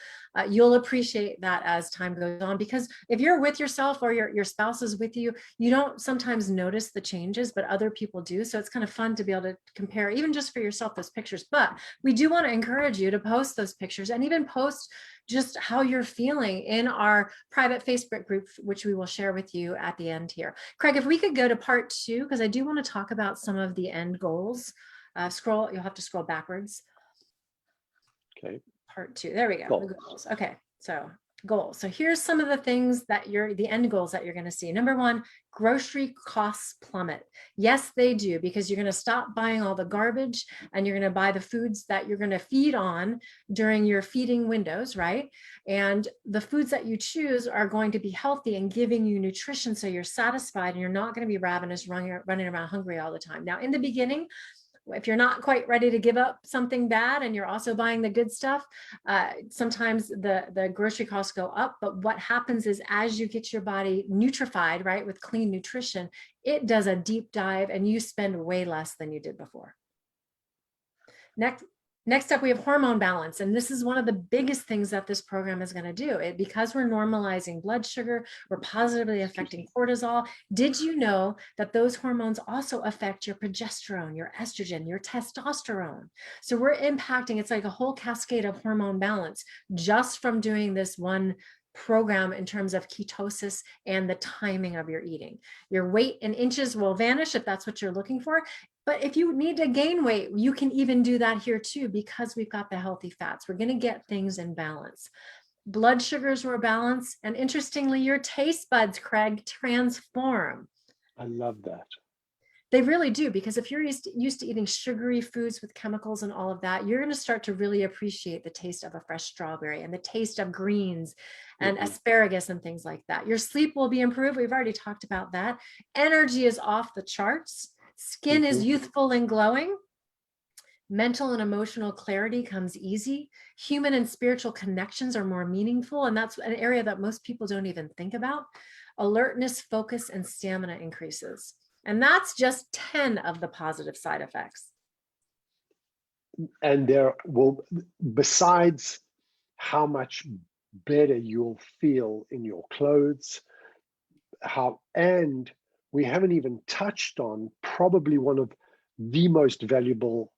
Speaker 2: You'll appreciate that as time goes on, because if you're with yourself or your spouse is with you, you don't sometimes notice the changes, but other people do. So it's kind of fun to be able to compare, even just for yourself, those pictures. But we do want to encourage you to post those pictures and even post just how you're feeling in our private Facebook group, which we will share with you at the end here. Craig, if we could go to part 2, because I do want to talk about some of the end goals. You'll have to scroll backwards.
Speaker 1: Okay.
Speaker 2: Part 2, there we go.
Speaker 1: Goals.
Speaker 2: The goals. Okay, so goals. So here's some of the things that the end goals that you're going to see. Number 1, grocery costs plummet. Yes, they do, because you're going to stop buying all the garbage and you're going to buy the foods that you're going to feed on during your feeding windows, right? And the foods that you choose are going to be healthy and giving you nutrition, so you're satisfied and you're not going to be ravenous, running around hungry all the time. Now, in the beginning, if you're not quite ready to give up something bad and you're also buying the good stuff, sometimes the grocery costs go up. But what happens is, as you get your body nutrified, right, with clean nutrition, it does a deep dive and you spend way less than you did before. Next up, we have hormone balance. And this is one of the biggest things that this program is going to do. Because we're normalizing blood sugar, we're positively affecting cortisol. Did you know that those hormones also affect your progesterone, your estrogen, your testosterone? So we're impacting, it's like a whole cascade of hormone balance just from doing this one program in terms of ketosis and the timing of your eating. Your weight in inches will vanish if that's what you're looking for. But if you need to gain weight, you can even do that here too, because we've got the healthy fats. We're going to get things in balance. Blood sugars were balanced. And interestingly, your taste buds, Craig, transform.
Speaker 1: I love that.
Speaker 2: They really do, because if you're used to eating sugary foods with chemicals and all of that, you're going to start to really appreciate the taste of a fresh strawberry and the taste of greens and asparagus and things like that. Your sleep will be improved. We've already talked about that. Energy is off the charts. Skin is youthful and glowing. Mental and emotional clarity comes easy. Human and spiritual connections are more meaningful. And that's an area that most people don't even think about. Alertness, focus, and stamina increases. And that's just 10 of the positive side effects.
Speaker 1: And there will, besides how much better you'll feel in your clothes, and we haven't even touched on probably one of the most valuable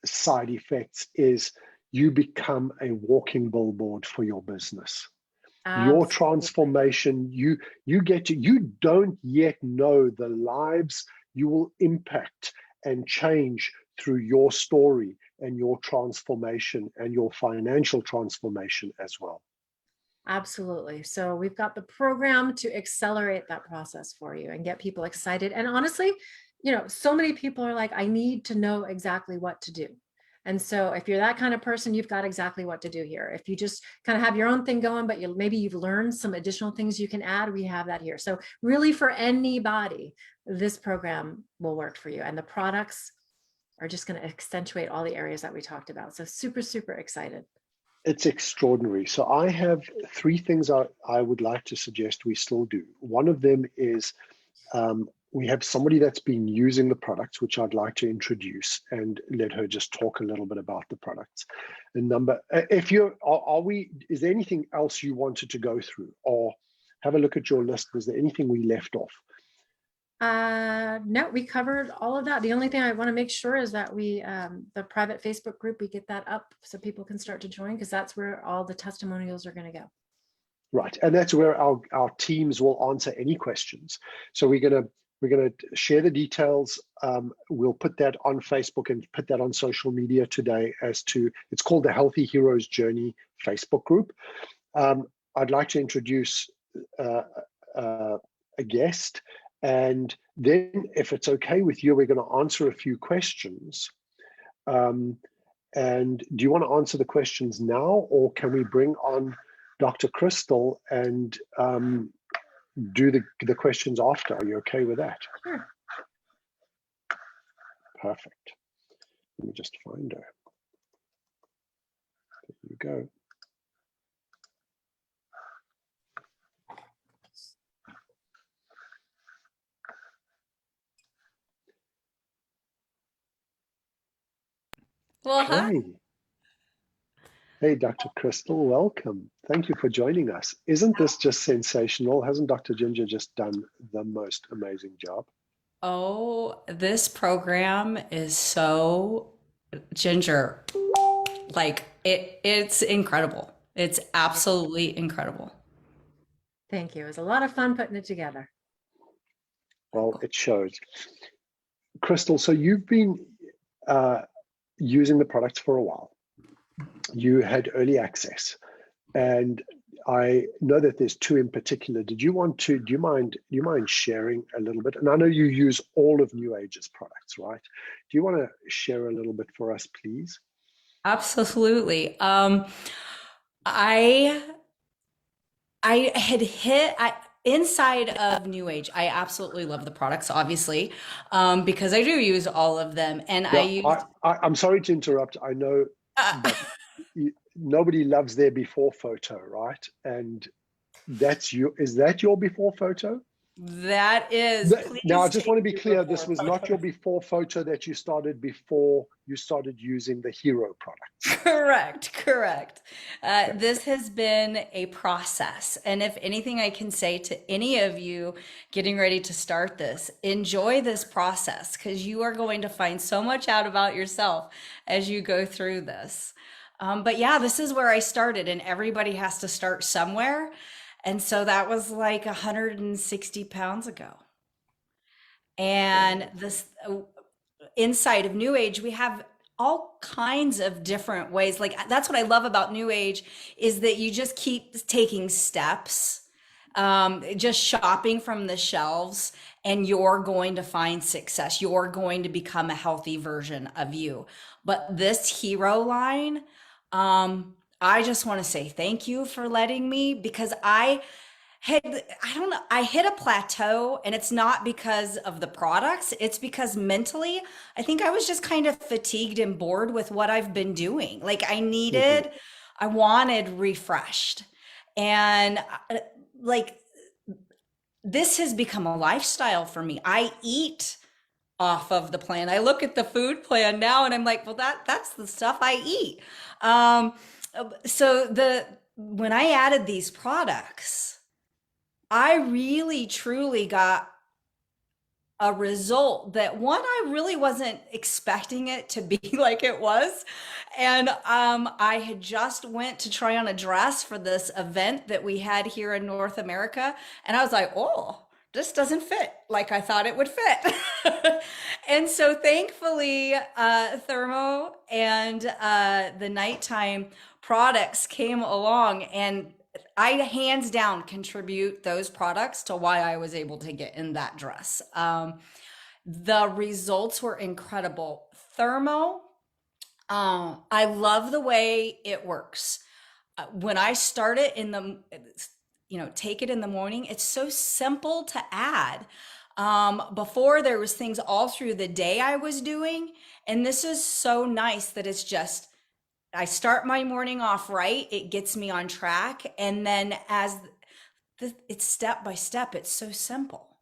Speaker 1: side effects is you become a walking billboard for your business.
Speaker 2: Absolutely.
Speaker 1: Your transformation, you don't yet know the lives you will impact and change through your story and your transformation and your financial transformation as well.
Speaker 2: Absolutely. So we've got the program to accelerate that process for you and get people excited. And honestly, so many people are like, I need to know exactly what to do. And so if you're that kind of person, you've got exactly what to do here. If you just kind of have your own thing going, but maybe you've learned some additional things you can add, we have that here. So really, for anybody, this program will work for you. And the products are just going to accentuate all the areas that we talked about. So super, super excited.
Speaker 1: It's extraordinary. So I have 3 things I would like to suggest we still do. One of them is we have somebody that's been using the products, which I'd like to introduce and let her just talk a little bit about the products. And is there anything else you wanted to go through, or have a look at your list? Was there anything we left off?
Speaker 2: No, we covered all of that. The only thing I want to make sure is that the private Facebook group, we get that up so people can start to join, because that's where all the testimonials are going to go.
Speaker 1: Right, and that's where our teams will answer any questions. So we're gonna share the details. We'll put that on Facebook and put that on social media today. It's called the Healthy Heroes Journey Facebook group. I'd like to introduce a guest, and then, if it's okay with you, we're going to answer a few questions. And do you want to answer the questions now, or can we bring on Dr. Crystal and do the questions after. Are you okay with that?
Speaker 2: Sure.
Speaker 1: Perfect. Let me just find her. There you go.
Speaker 3: Well, hi.
Speaker 1: Okay. Hey, Dr. Crystal, welcome. Thank you for joining us. Isn't this just sensational? Hasn't Dr. Ginger just done the most amazing job?
Speaker 3: Oh, this program is so ginger. Like it's incredible. It's absolutely incredible.
Speaker 2: Thank you. It was a lot of fun putting it together.
Speaker 1: Well, it shows. Crystal, so you've been uh, using the products for a while. You had early access, and I know that there's two in particular. Do you mind sharing a little bit? And I know you use all of New Age's products, right? Do you want to share a little bit for us, please?
Speaker 3: Absolutely. I I had hit inside of New Age. I absolutely love the products, obviously, because I do use all of them, and I
Speaker 1: Yeah,
Speaker 3: used.
Speaker 1: I'm sorry to interrupt. I know,
Speaker 3: Uh,
Speaker 1: but nobody loves their before photo, right? And that's you. Is that your before photo?
Speaker 3: that is,
Speaker 1: Now, I
Speaker 3: please
Speaker 1: just
Speaker 3: take
Speaker 1: want to be
Speaker 3: your
Speaker 1: clear. This
Speaker 3: before
Speaker 1: was not your
Speaker 3: photo.
Speaker 1: before photo that you started before you started using the Hero products.
Speaker 3: Correct, correct.
Speaker 1: Okay.
Speaker 3: This has been a process. And if anything I can say to any of you getting ready to start this, enjoy this process because you are going to find so much out about yourself as you go through this. But yeah, this is where I started, and everybody has to start somewhere. And so that was like 160 pounds ago. And
Speaker 1: Wow.
Speaker 3: this inside of New Age, we have all kinds of different ways. Like that's what I love about New Age is that you just keep taking steps, just shopping from the shelves, and you're going to find success. You're going to become a healthy version of you. But this hero line, I just want to say thank you for letting me because had I don't know, I hit a plateau and it's not because of the products, it's because mentally I think I was just kind of fatigued and bored with what I've been doing. Like
Speaker 1: Hmm.
Speaker 3: I wanted refreshed. And like this has become a lifestyle for me. I eat off of the plan. I look at the food plan now and I'm like, well that's the stuff I eat. Um so the when I added these products, I really truly got a result that one, I really wasn't expecting it to be like it was. And I had just went to try on a dress for this event that we had here in North America. And I was like, oh, this doesn't fit like I thought it would fit. And so thankfully, Thermo and the nighttime products came along, and I hands down contribute those products to why I was able to get in that dress. The results were incredible. Thermo, I love the way it works. When I start it in the, take it in the morning, it's so simple to add. Before there was things all through the day I was doing, and this is so nice that it's just I start my morning off right, it gets me on track, and then as it's step by step, it's so simple.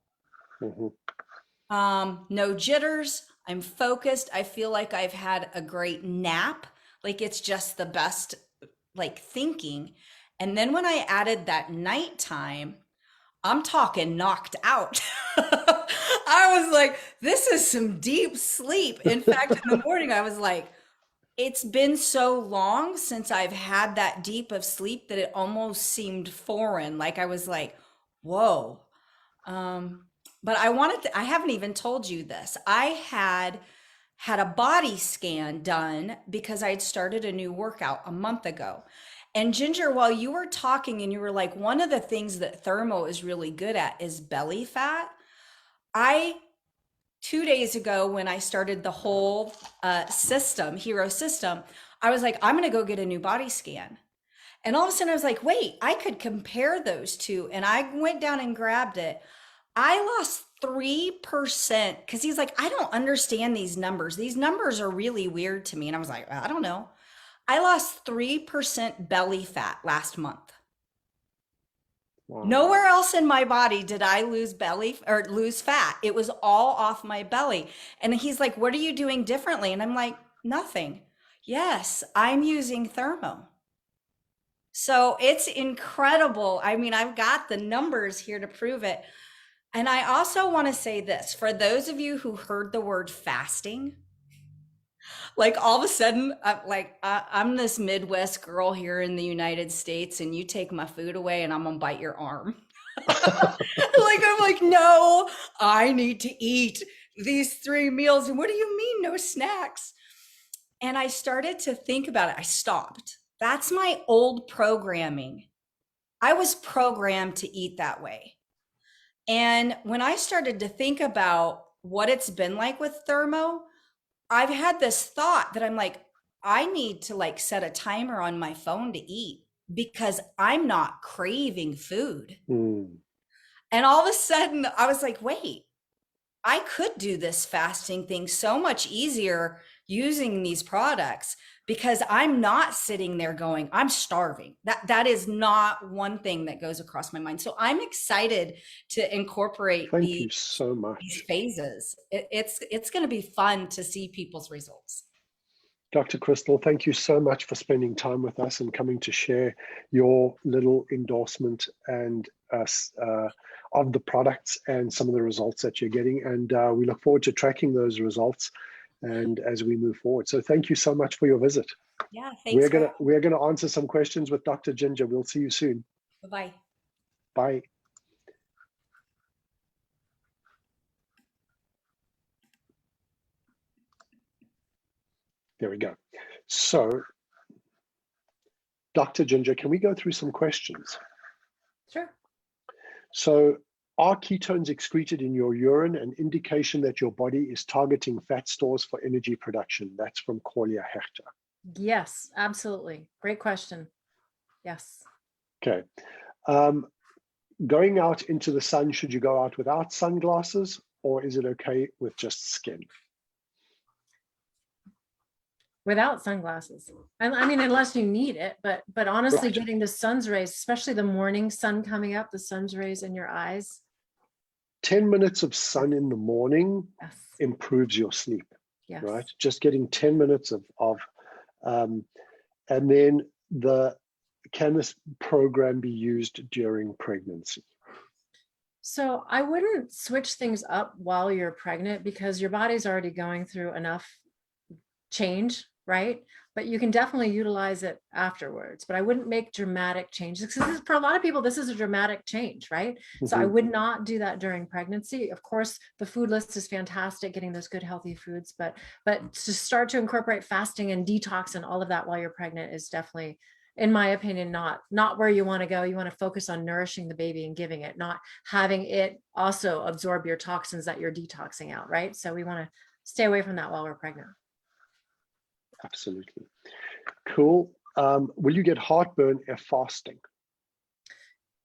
Speaker 1: Hmm.
Speaker 3: No jitters. I'm focused. I feel like I've had a great nap. Like it's just the best, like thinking. And then when I added that nighttime, I'm talking knocked out. I was like, this is some deep sleep. In fact, in the morning, I was like, it's been so long since I've had that deep of sleep that it almost seemed foreign. Like I was like, whoa. Um, but I haven't even told you this. I had a body scan done because I had started a new workout a month ago. And Ginger, while you were talking and you were like, one of the things that Thermo is really good at is belly fat. I 2 days ago when I started the whole system, Hero system, I was like, I'm going to go get a new body scan. And all of a sudden I was like, wait, I could compare those two. And I went down and grabbed it. I lost 3% because he's like, I don't understand these numbers. These numbers are really weird to me. And I was like, I don't know. I lost 3% belly fat last month.
Speaker 1: Wow.
Speaker 3: Nowhere else in my body did I lose belly or lose fat. It was all off my belly. And he's like, what are you doing differently? And I'm like, nothing. Yes, I'm using Thermo. So it's incredible. I mean, I've got the numbers here to prove it. And I also want to say this for those of you who heard the word fasting, like all of a sudden, I'm this Midwest girl here in the United States, and you take my food away, and I'm gonna bite your arm. I'm like, no, I need to eat these 3 meals. And what do you mean, no snacks? And I started to think about it. I stopped. That's my old programming. I was programmed to eat that way. And when I started to think about what it's been like with Thermo, I've had this thought that I'm like, I need to like set a timer on my phone to eat because I'm not craving food.
Speaker 1: Mm.
Speaker 3: And all of a sudden I was like, wait, I could do this fasting thing so much easier using these products because I'm not sitting there going, I'm starving. That is not one thing that goes across my mind. So I'm excited to incorporate
Speaker 1: Thank you so much.
Speaker 3: these phases. It's going to be fun to see people's results.
Speaker 1: Dr. Crystal, thank you so much for spending time with us and coming to share your little endorsement and of the products and some of the results that you're getting. And we look forward to tracking those results and as we move forward. So thank you so much for your visit.
Speaker 3: Yeah, thanks.
Speaker 1: We're gonna answer some questions with Dr. Ginger. We'll see you soon.
Speaker 3: Bye-bye.
Speaker 1: Bye. There we go. So, Dr. Ginger, can we go through some questions?
Speaker 2: Sure.
Speaker 1: So, are ketones excreted in your urine an indication that your body is targeting fat stores for energy production? That's from Corlia Hechter.
Speaker 2: Yes, absolutely. Great question. Yes.
Speaker 1: Okay. Going out into the sun, should you go out without sunglasses, or is it okay with just skin?
Speaker 2: Without sunglasses. I mean, unless you need it, but honestly,
Speaker 1: Right.
Speaker 2: getting the sun's rays, especially the morning sun coming up, the sun's rays in your eyes.
Speaker 1: 10 minutes of sun in the morning
Speaker 2: Yes.
Speaker 1: improves your sleep,
Speaker 2: Yes.
Speaker 1: right? Just getting 10 minutes of and then can this program be used during pregnancy?
Speaker 2: So I wouldn't switch things up while you're pregnant because your body's already going through enough change, right? But you can definitely utilize it afterwards. But I wouldn't make dramatic changes because for a lot of people, this is a dramatic change, right? So I would not do that during pregnancy. Of course, the food list is fantastic, getting those good healthy foods, but to start to incorporate fasting and detox and all of that while you're pregnant is definitely, in my opinion, not where you want to go. You want to focus on nourishing the baby and giving it, not having it also absorb your toxins that you're detoxing out, right? So we want to stay away from that while we're pregnant.
Speaker 1: Absolutely. Cool. Will you get heartburn if fasting?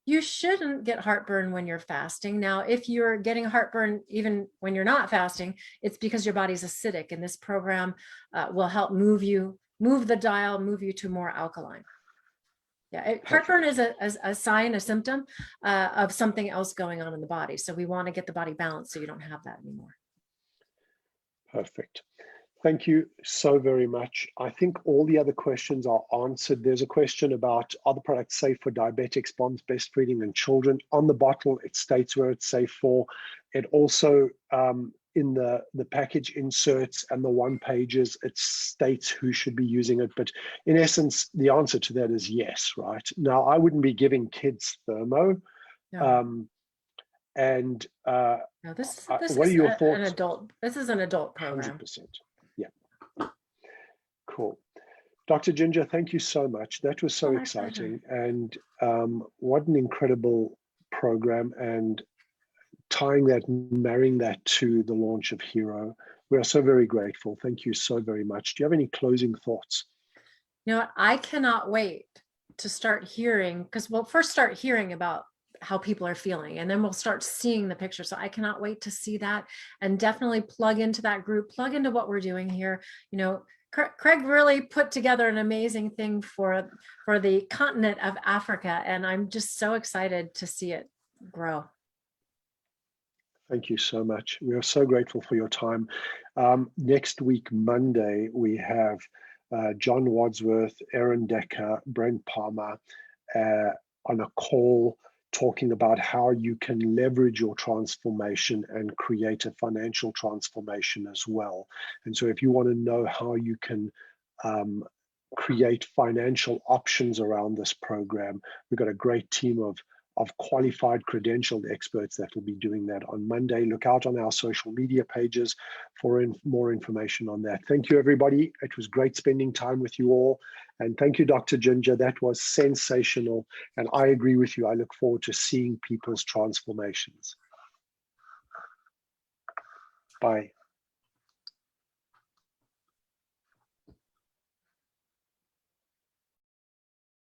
Speaker 2: You shouldn't get heartburn when you're fasting. Now, if you're getting heartburn even when you're not fasting, it's because your body's acidic, and this program will help move the dial, move you to more alkaline. Yeah, heartburn is a sign, a symptom of something else going on in the body. So we want to get the body balanced so you don't have that anymore.
Speaker 1: Perfect. Thank you so very much. I think all the other questions are answered. There's a question about, are the products safe for diabetics, moms, breastfeeding, and children? On the bottle, it states where it's safe for. It also, in the package inserts and the one pages, it states who should be using it. But in essence, the answer to that is yes, right? Now, I wouldn't be giving kids Thermo.
Speaker 2: No.
Speaker 1: No,
Speaker 2: this
Speaker 1: what
Speaker 2: is
Speaker 1: are your thoughts?
Speaker 2: an adult. This is an adult program.
Speaker 1: 100%. Yeah. Cool. Dr. Ginger, thank you so much. That was so exciting. And what an incredible program, and marrying that to the launch of Hiro. We are so very grateful. Thank you so very much. Do you have any closing thoughts?
Speaker 2: You know what? I cannot wait to start hearing, because we'll first start hearing about how people are feeling, and then we'll start seeing the picture. So I cannot wait to see that, and definitely plug into that group, plug into what we're doing here. You know, Craig really put together an amazing thing for the continent of Africa, and I'm just so excited to see it grow.
Speaker 1: Thank you so much. We are so grateful for your time. Next week, Monday, we have John Wadsworth, Aaron Decker, Brent Palmer on a call talking about how you can leverage your transformation and create a financial transformation as well. And so if you want to know how you can create financial options around this program, we've got a great team of qualified, credentialed experts that will be doing that on Monday. Look out on our social media pages for more information on that. Thank you, everybody. It was great spending time with you all. And thank you, Dr. Ginger. That was sensational. And I agree with you. I look forward to seeing people's transformations. Bye.